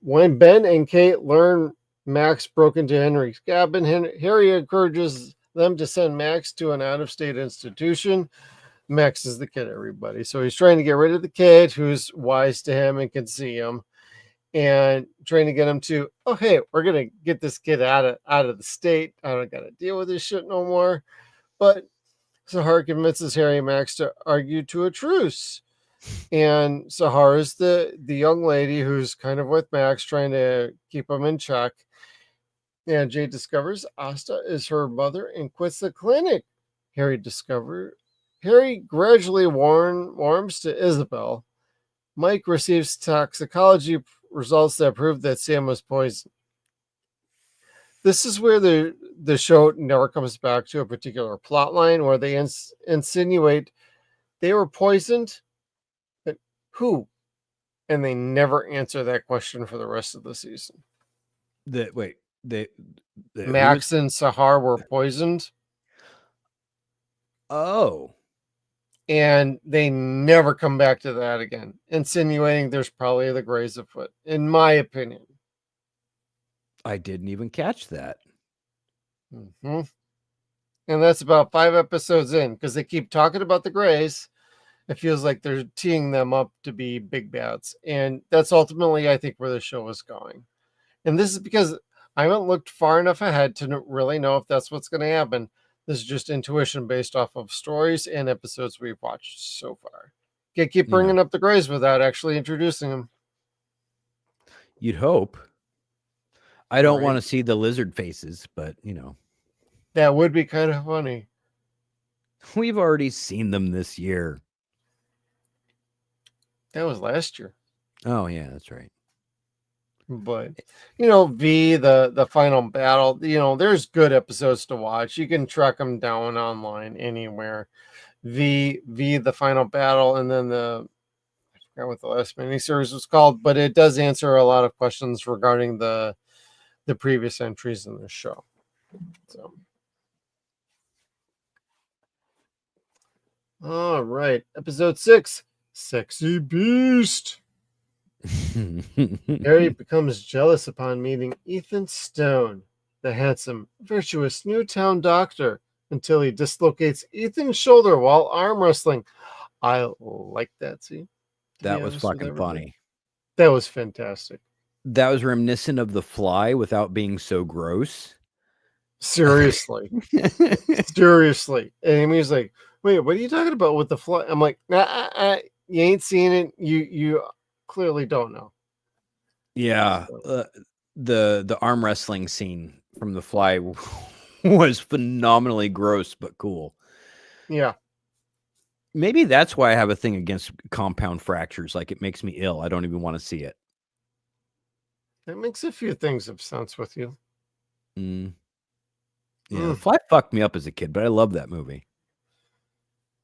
when Ben and Kate learn Max broke into Henry's cabin, Harry encourages them to send Max to an out-of-state institution. Max is the kid, everybody. So he's trying to get rid of the kid who's wise to him and can see him, and trying to get him to, oh, hey, we're going to get this kid out of the state. I don't got to deal with this shit no more. But Sahar convinces Harry and Max to argue to a truce. And Sahar is the young lady who's kind of with Max, trying to keep him in check. And Jade discovers Asta is her mother and quits the clinic. Harry gradually warms to Isabel. Mike receives toxicology results that prove that Sam was poisoned. This is where the show never comes back to a particular plot line, where they insinuate they were poisoned, but who? And they never answer that question for the rest of the season. Max and Sahar were poisoned. Oh. And they never come back to that again, insinuating there's probably the Greys afoot, in my opinion. I didn't even catch that. Mm-hmm. And that's about 5 episodes in, because they keep talking about the Greys. It feels like they're teeing them up to be big bads. And that's ultimately, I think, where the show is going. And this is because I haven't looked far enough ahead to really know if that's what's going to happen. This is just intuition based off of stories and episodes we've watched so far. Can't keep bringing up the Greys without actually introducing them. You'd hope. I don't want to see the lizard faces, but, you know. That would be kind of funny. We've already seen them this year. That was last year. Oh, yeah, that's right. But, you know, the final battle, you know, there's good episodes to watch. You can track them down online anywhere. The final battle, and then I forgot what the last miniseries was called, but it does answer a lot of questions regarding the previous entries in the show. So, all right, episode 6, Sexy Beast. Harry becomes jealous upon meeting Ethan Stone, the handsome, virtuous Newtown doctor, until he dislocates Ethan's shoulder while arm wrestling. I like that scene. That was fucking funny. That was fantastic. That was reminiscent of The Fly without being so gross. Seriously. Seriously. And he was like, wait, what are you talking about with The Fly? I'm like, nah, you ain't seen it. You clearly don't know. Yeah, the arm wrestling scene from The Fly was phenomenally gross but cool. Yeah. Maybe that's why I have a thing against compound fractures. Like, it makes me ill. I don't even want to see it. That makes a few things of sense with you. Yeah, The Fly fucked me up as a kid, but I love that movie.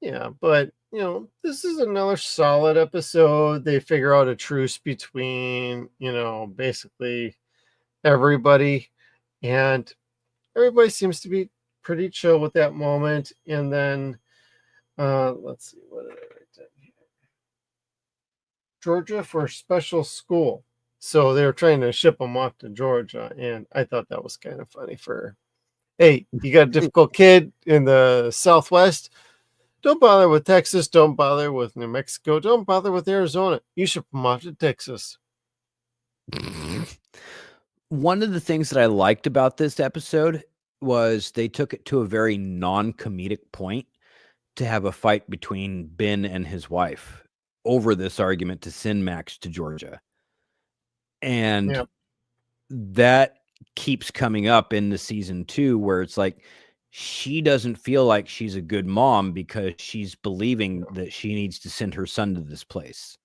Yeah, but you know, this is another solid episode. They figure out a truce between, you know, basically everybody, and everybody seems to be pretty chill with that moment. And then let's see, what did I write down here? Georgia for special school. So they were trying to ship them off to Georgia, and I thought that was kind of funny for, hey, you got a difficult kid in the Southwest. Don't bother with Texas. Don't bother with New Mexico. Don't bother with Arizona. You should come off to Texas. One of the things that I liked about this episode was they took it to a very non-comedic point to have a fight between Ben and his wife over this argument to send Max to Georgia. And that keeps coming up in the season 2, where it's like, she doesn't feel like she's a good mom because she's believing that she needs to send her son to this place.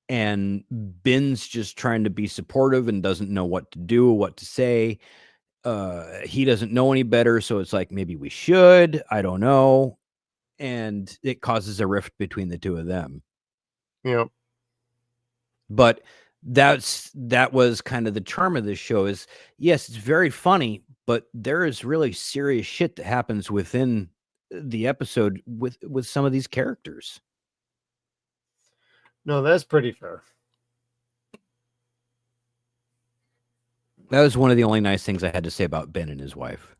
And Ben's just trying to be supportive and doesn't know what to do, what to say. He doesn't know any better. So it's like, maybe we should, I don't know. And it causes a rift between the two of them. Yep. But that was kind of the charm of this show is, yes, it's very funny, but there is really serious shit that happens within the episode with some of these characters. No, that's pretty fair. That was one of the only nice things I had to say about Ben and his wife.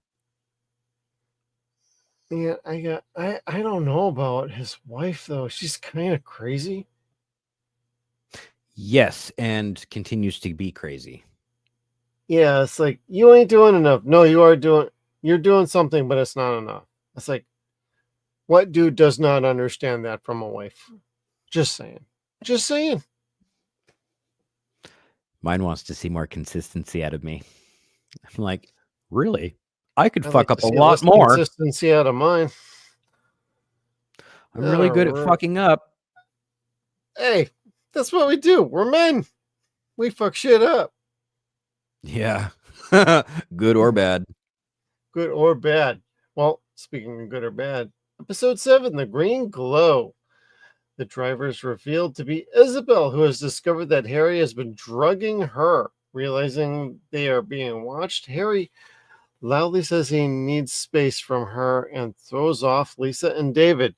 Yeah, I don't know about his wife though. She's kind of crazy. Yes, and continues to be crazy. Yeah, it's like, you ain't doing enough. No, you're doing something, but it's not enough. It's like, what dude does not understand that from a wife? Just saying. Just saying. Mine wants to see more consistency out of me. I'm like, really? I could fuck up a lot more. Consistency out of mine. I'm really good at fucking up. Hey, that's what we do. We're men. We fuck shit up. Yeah. Good or bad. Good or bad. Well, speaking of good or bad, episode 7, The Green Glow. The driver is revealed to be Isabel, who has discovered that Harry has been drugging her. Realizing they are being watched, Harry loudly says he needs space from her and throws off Lisa and David.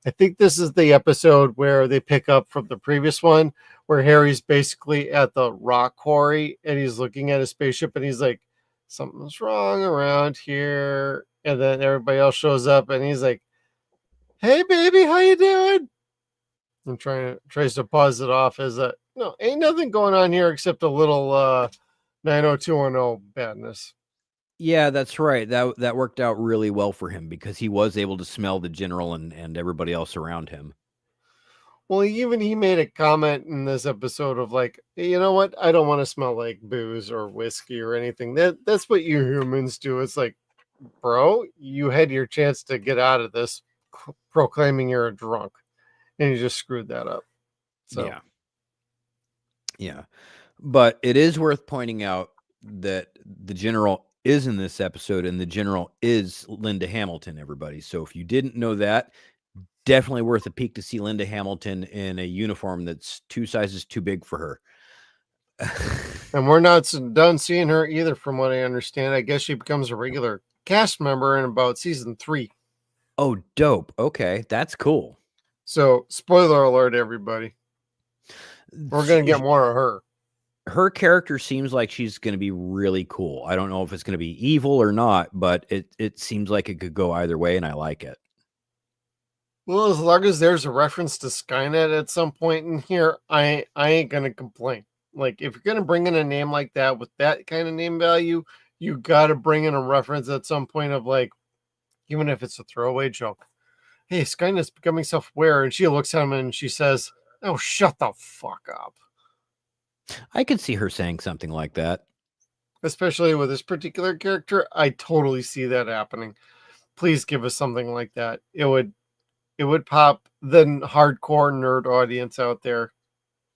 I think this is the episode where they pick up from the previous one, where Harry's basically at the rock quarry and he's looking at his spaceship and he's like, something's wrong around here. And then everybody else shows up and he's like, hey baby, how you doing? And tries to pause it off as a no, ain't nothing going on here except a little 90210 badness. Yeah, that's right. That worked out really well for him because he was able to smell the general and everybody else around him. Well, even he made a comment in this episode of like, you know what? I don't want to smell like booze or whiskey or anything. That's what you humans do. It's like, bro, you had your chance to get out of this proclaiming you're a drunk, and you just screwed that up. So yeah. But it is worth pointing out that the general is in this episode, and the general is Linda Hamilton, everybody. So if you didn't know that, definitely worth a peek to see Linda Hamilton in a uniform that's 2 sizes too big for her. And we're not done seeing her either, from what I understand. I guess she becomes a regular cast member in about season 3. Oh, dope. Okay, that's cool. So, spoiler alert, everybody. We're going to get more of her. Her character seems like she's going to be really cool. I don't know if it's going to be evil or not, but it seems like it could go either way, and I like it. Well, as long as there's a reference to Skynet at some point in here, I ain't going to complain. Like, if you're going to bring in a name like that with that kind of name value, you got to bring in a reference at some point of like, even if it's a throwaway joke. Hey, Skynet's becoming self-aware, and she looks at him and she says, oh, shut the fuck up. I could see her saying something like that. Especially with this particular character, I totally see that happening. Please give us something like that. It would pop the hardcore nerd audience out there,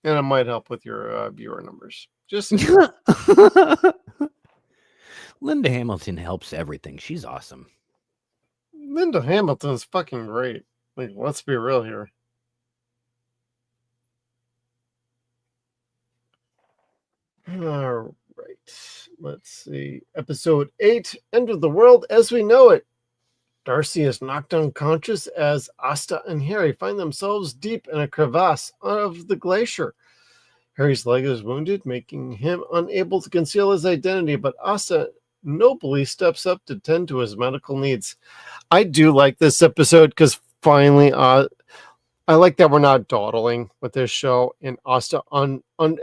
and it might help with your viewer numbers. Just Linda Hamilton helps everything. She's awesome. Linda Hamilton's fucking great. Like, let's be real here. All right. Let's see. Episode 8, End of the World as We Know It. Darcy is knocked unconscious as Asta and Harry find themselves deep in a crevasse of the glacier. Harry's leg is wounded, making him unable to conceal his identity, but Asta nobly steps up to tend to his medical needs. I do like this episode because finally, I like that we're not dawdling with this show, and Asta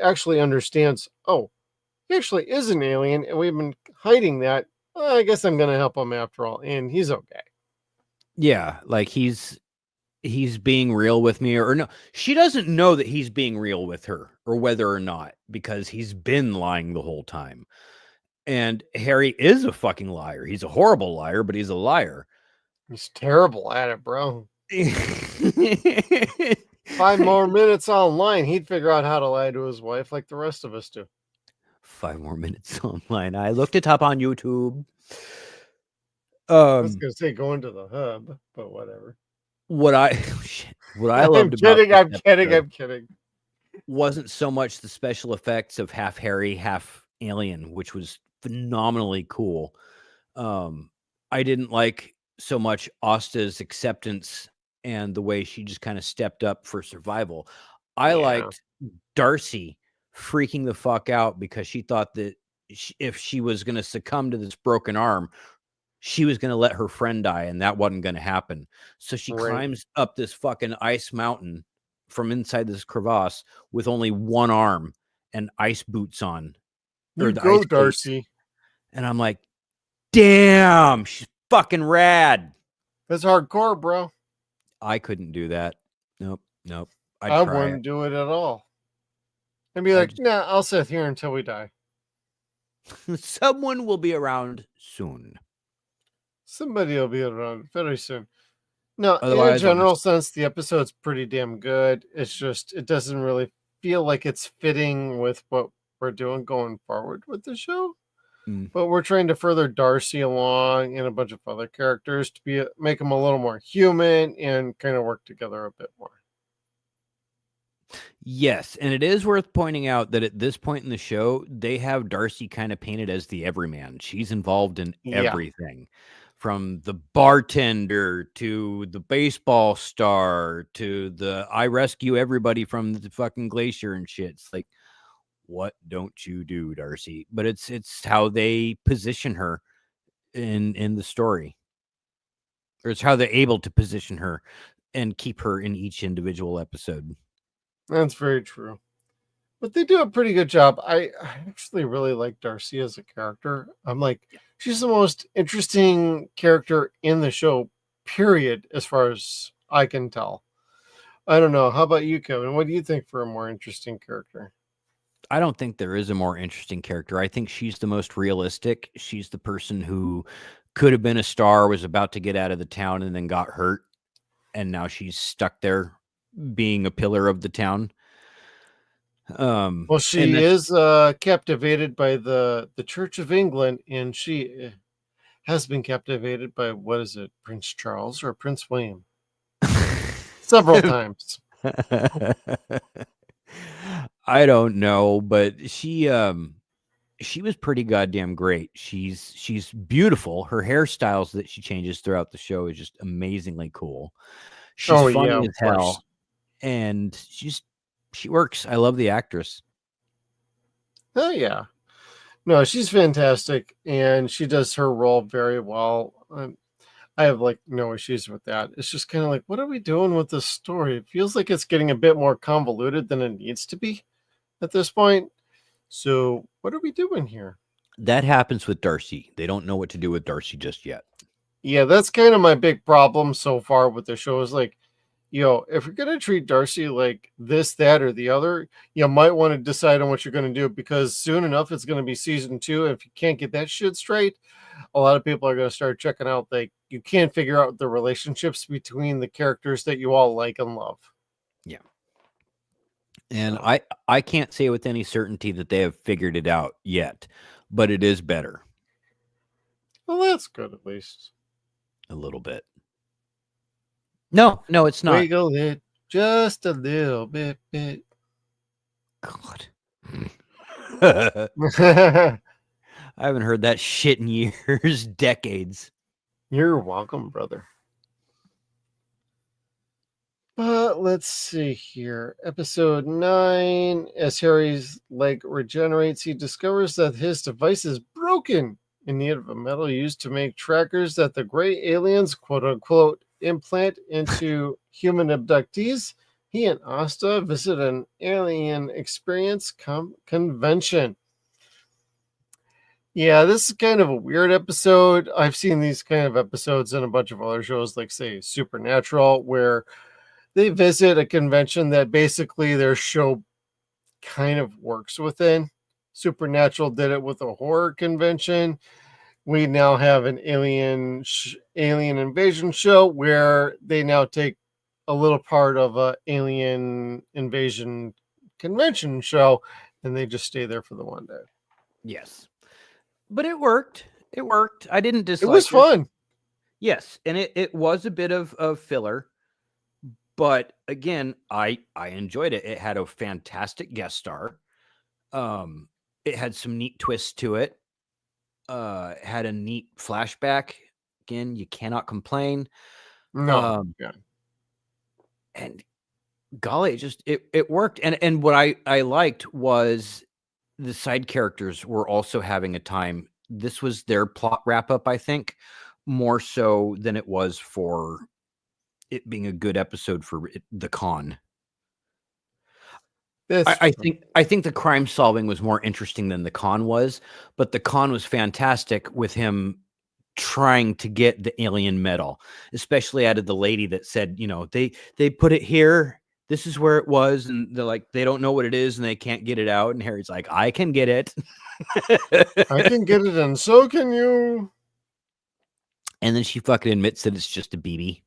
actually understands, oh, he actually is an alien, and we've been hiding that. I guess I'm going to help him after all, and he's okay. Yeah, like he's being real with me, or no, she doesn't know that he's being real with her, or whether or not, because he's been lying the whole time. And Harry is a fucking liar. He's a horrible liar, but he's a liar. He's terrible at it, bro. 5 more minutes online, he'd figure out how to lie to his wife like the rest of us do. 5 more minutes online. I looked it up on YouTube. I was gonna say going to the hub, but whatever. What I loved I'm kidding. Wasn't so much the special effects of half Harry, half alien, which was phenomenally cool. I didn't like so much Asta's acceptance and the way she just kind of stepped up for survival. I liked Darcy freaking the fuck out because she thought that if she was going to succumb to this broken arm, she was going to let her friend die, and that wasn't going to happen. So she climbs up this fucking ice mountain from inside this crevasse with only one arm and ice boots on. You go, Darcy. And I'm like, damn, she's fucking rad. That's hardcore, bro. I couldn't do that. Nope. I wouldn't do it at all. I'd be like, nah, I'll sit here until we die. Someone will be around soon. Somebody will be around very soon. No, otherwise, in a general sense, the episode's pretty damn good. It's just, it doesn't really feel like it's fitting with what we're doing going forward with the show. But we're trying to further Darcy along and a bunch of other characters to make them a little more human and kind of work together a bit more. Yes, and it is worth pointing out that at this point in the show, they have Darcy kind of painted as the everyman. She's involved in everything. from the bartender to the baseball star to the I rescue everybody from the fucking glacier and shit. It's like, what don't you do, Darcy? But it's how they position her in the story, or it's how they're able to position her and keep her in each individual episode. That's very true. But they do a pretty good job. I actually really like Darcy as a character. I'm like, she's the most interesting character in the show, period, as far as I can tell. I don't know. How about you, Kevin? What do you think for a more interesting character? I don't think there is a more interesting character. I think she's the most realistic. She's the person who could have been a star, was about to get out of the town, and then got hurt. And now she's stuck there being a pillar of the town. Well, she is captivated by the Church of England, and she has been captivated by, what is it, Prince Charles or Prince William? Several times. I don't know, but she was pretty goddamn great. She's beautiful. Her hairstyles that she changes throughout the show is just amazingly cool. She's funny as hell, and she works. I love the actress. Oh yeah, no, she's fantastic, and she does her role very well. I have like no issues with that. It's just kind of like, what are we doing with this story? It feels like it's getting a bit more convoluted than it needs to be at this point. So what are we doing here? That happens with Darcy. They don't know what to do with Darcy just yet. Yeah, that's kind of my big problem so far with the show is like, if you're going to treat Darcy like this, that, or the other, you might want to decide on what you're going to do, because soon enough it's going to be season 2. If you can't get that shit straight, a lot of people are going to start checking out. Like, you can't figure out the relationships between the characters that you all like and love. Yeah. And I can't say with any certainty that they have figured it out yet, but it is better. Well, that's good, at least. A little bit. No, it's not. Wiggle it just a little bit. God. I haven't heard that shit in years, decades. You're welcome, brother. But let's see here. Episode 9. As Harry's leg regenerates, he discovers that his device is broken, in need of a metal used to make trackers that the gray aliens, quote unquote, implant into human abductees. He and Asta visit an alien experience convention. Yeah, this is kind of a weird episode. I've seen these kind of episodes in a bunch of other shows, like, say, Supernatural, where they visit a convention that basically their show kind of works within. Supernatural did it with a horror convention. We now have an alien invasion show where they now take a little part of a alien invasion convention show, and they just stay there for the one day. Yes. But it worked. It worked. I didn't dislike it. It was fun. Yes. And it was a bit of filler. But again, I enjoyed it. It had a fantastic guest star. It had some neat twists to it. It had a neat flashback. Again, you cannot complain. No. And golly, it worked. And what I liked was the side characters were also having a time. This was their plot wrap up, I think, more so than it was for it being a good episode for the con. I think the crime solving was more interesting than the con was, but the con was fantastic with him trying to get the alien metal, especially out of the lady that said, they put it here. This is where it was. And they're like, they don't know what it is and they can't get it out. And Harry's like, I can get it. I can get it. And so can you. And then she fucking admits that it's just a BB.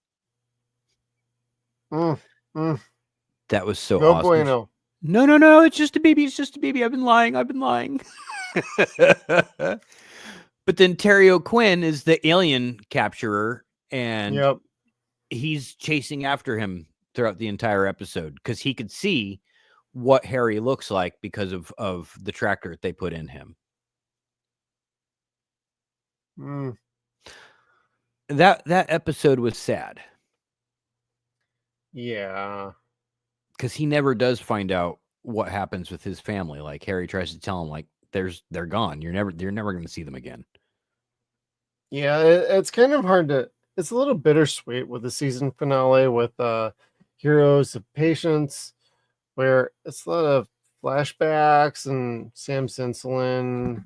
That was so awesome. Bueno. No. It's just a BB. It's just a BB. I've been lying. But then Terry O'Quinn is the alien capturer, and he's chasing after him throughout the entire episode because he could see what Harry looks like because of the tracker that they put in him. That episode was sad Yeah. because he never does find out what happens with his family. Like Harry tries to tell him, like, they're gone. You're never going to see them again. Yeah, it's kind of hard to. It's a little bittersweet with the season finale with Heroes of Patience, where it's a lot of flashbacks and Sam Senselin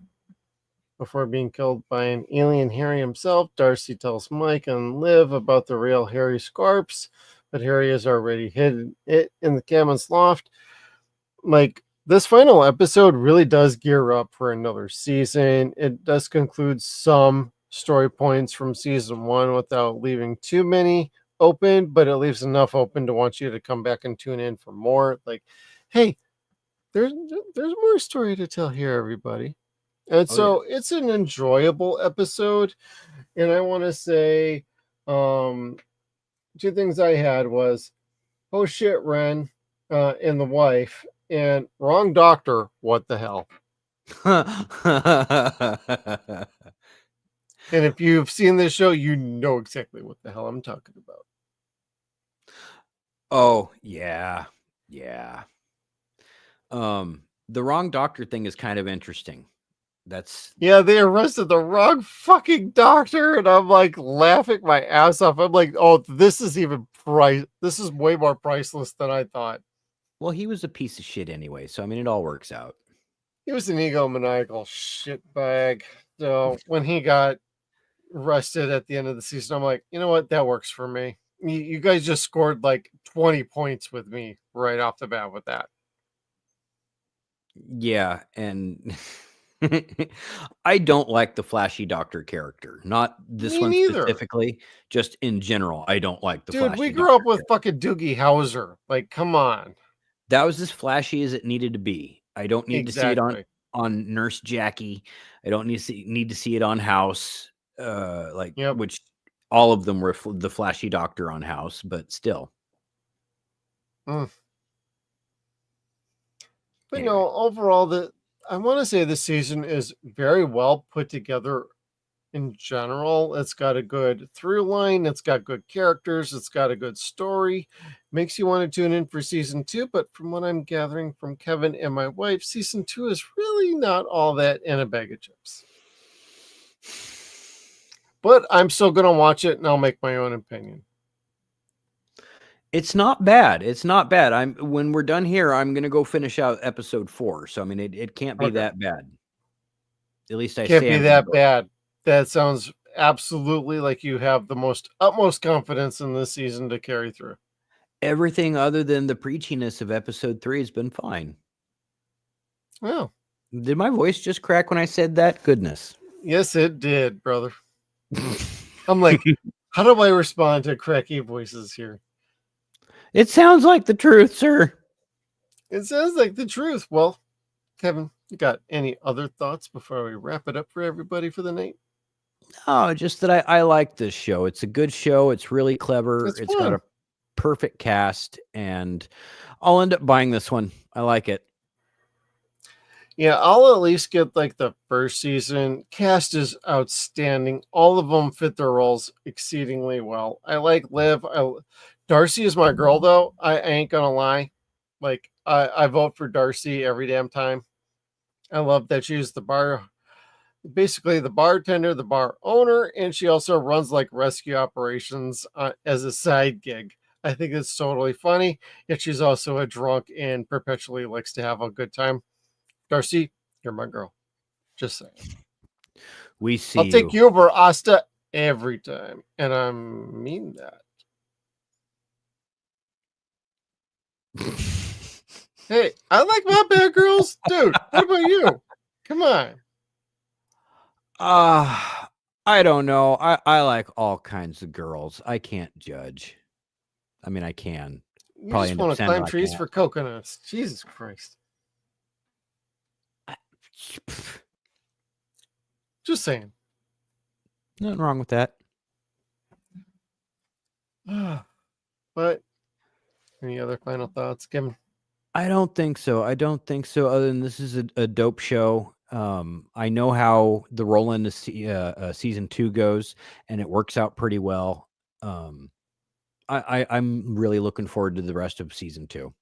before being killed by an alien Harry himself. Darcy tells Mike and Liv about the real Harry Scarps, but Harry has already hidden it in the cabin's loft. Like, this final episode really does gear up for another season. It does conclude some story points from season 1 without leaving too many open, but it leaves enough open to want you to come back and tune in for more. Like, hey, there's more story to tell here, everybody. And so it's an enjoyable episode. And I want to say 2 things I had was, oh shit, Ren, and the wife, and wrong doctor, what the hell? And if you've seen this show, you know exactly what the hell I'm talking about. Oh, yeah. Yeah. The wrong doctor thing is kind of interesting. Yeah, they arrested the wrong fucking doctor, and I'm like laughing my ass off. I'm like, oh, this is way more priceless than I thought. Well, he was a piece of shit anyway, so I mean, it all works out. He was an egomaniacal shitbag. So when he got arrested at the end of the season, I'm like, you know what? That works for me. You guys just scored like 20 points with me right off the bat with that. Yeah, and I don't like the flashy doctor character. Not this Me one neither. specifically, just in general. I don't like the Dude, flashy we grew doctor up with fucking Doogie Howser. Like, come on. That was as flashy as it needed to be. I don't need to see it Exactly. on Nurse Jackie. I don't need to see it on House. Which all of them were the flashy doctor on House, but still. But no, overall, I want to say this season is very well put together in general. It's got a good through line, it's got good characters, it's got a good story. Makes you want to tune in for season 2, but from what I'm gathering from Kevin and my wife, season 2 is really not all that in a bag of chips. But I'm still going to watch it and I'll make my own opinion. It's not bad. It's not bad. When we're done here, I'm going to go finish out episode 4. So I mean, it can't be that bad. At least I can't be that bad. That sounds absolutely like you have the utmost confidence in this season to carry through. Everything other than the preachiness of episode 3 has been fine. Well, did my voice just crack when I said that? Goodness. Yes, it did, brother. I'm like, how do I respond to cracky voices here? It sounds like the truth, sir. It sounds like the truth. Well, Kevin, you got any other thoughts before we wrap it up for everybody for the night? Oh, just that I like this show. It's a good show. It's really clever. It's got a perfect cast, and I'll end up buying this one. I like it. Yeah, I'll at least get like the first season. Cast is outstanding. All of them fit their roles exceedingly well. I like Liv. Darcy is my girl, though. I ain't gonna lie. Like, I vote for Darcy every damn time. I love that she's basically the bartender, the bar owner, and she also runs like rescue operations as a side gig. I think it's totally funny. Yet she's also a drunk and perpetually likes to have a good time. Darcy, you're my girl. Just saying. We see. I'll take you over Asta every time, and I mean that. Hey, I like my bad girls, dude. What about you? Come on. I don't know. I like all kinds of girls. I can't judge. I mean, I can. You just want to climb trees for coconuts. Jesus Christ. Just saying. Nothing wrong with that. But any other final thoughts, Kim? I don't think so. Other than this is a dope show. I know how the roll into season 2 goes, and it works out pretty well. I'm really looking forward to the rest of season 2.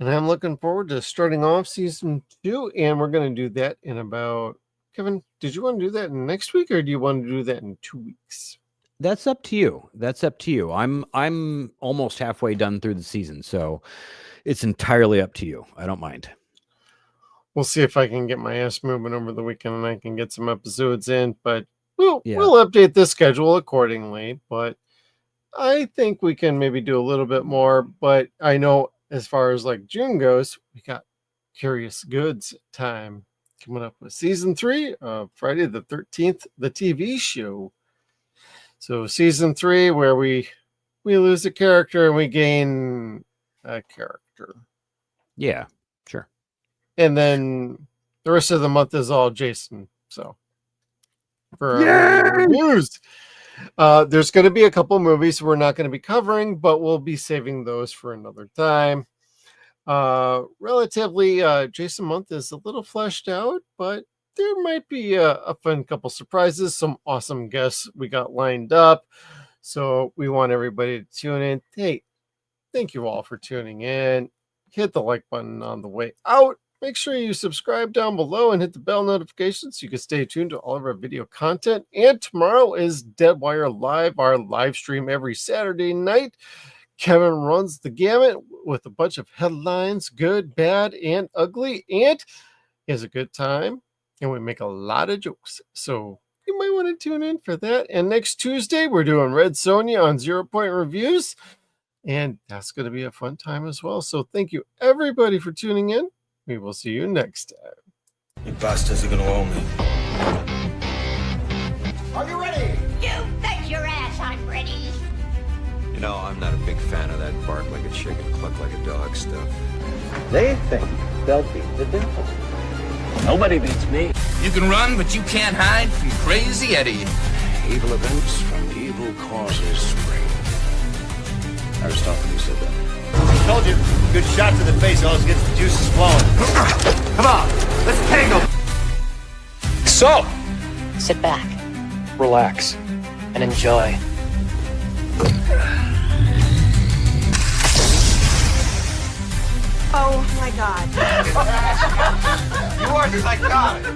And I'm looking forward to starting off season 2, and we're going to do that in about... Kevin, did you want to do that next week, or do you want to do that in 2 weeks? That's up to you. That's up to you. I'm almost halfway done through the season, so it's entirely up to you. I don't mind. We'll see if I can get my ass moving over the weekend and I can get some episodes in, but we'll update the schedule accordingly. But I think we can maybe do a little bit more. But I know as far as like June goes, we got Curious Goods time coming up with season 3 of Friday the 13th, the TV show. So season 3, where we lose a character and we gain a character. Yeah, sure. And then the rest of the month is all Jason. So for our reviews, there's going to be a couple movies we're not going to be covering, but we'll be saving those for another time. Relatively, Jason month is a little fleshed out, but there might be a fun couple surprises, some awesome guests we got lined up. So we want everybody to tune in. Hey, thank you all for tuning in. Hit the like button on the way out. Make sure you subscribe down below and hit the bell notification so you can stay tuned to all of our video content. And tomorrow is Deadwire Live, our live stream every Saturday night. Kevin runs the gamut with a bunch of headlines, good, bad, and ugly. And he has a good time. And we make a lot of jokes. So you might want to tune in for that. And next Tuesday, we're doing Red Sonja on 0 Point Reviews. And that's going to be a fun time as well. So thank you, everybody, for tuning in. We will see you next time. You bastards are gonna own me. Are you ready? You bet your ass I'm ready. You know, I'm not a big fan of that bark like a chicken, cluck like a dog stuff. They think they'll beat the devil. Nobody beats me. You can run, but you can't hide from Crazy Eddie. Evil events from evil causes spring. Aristophanes said that. Told you, good shot to the face always gets the juices flowing. Come on, let's tango. So, sit back, Relax. and enjoy. Oh my God. You are psychotic.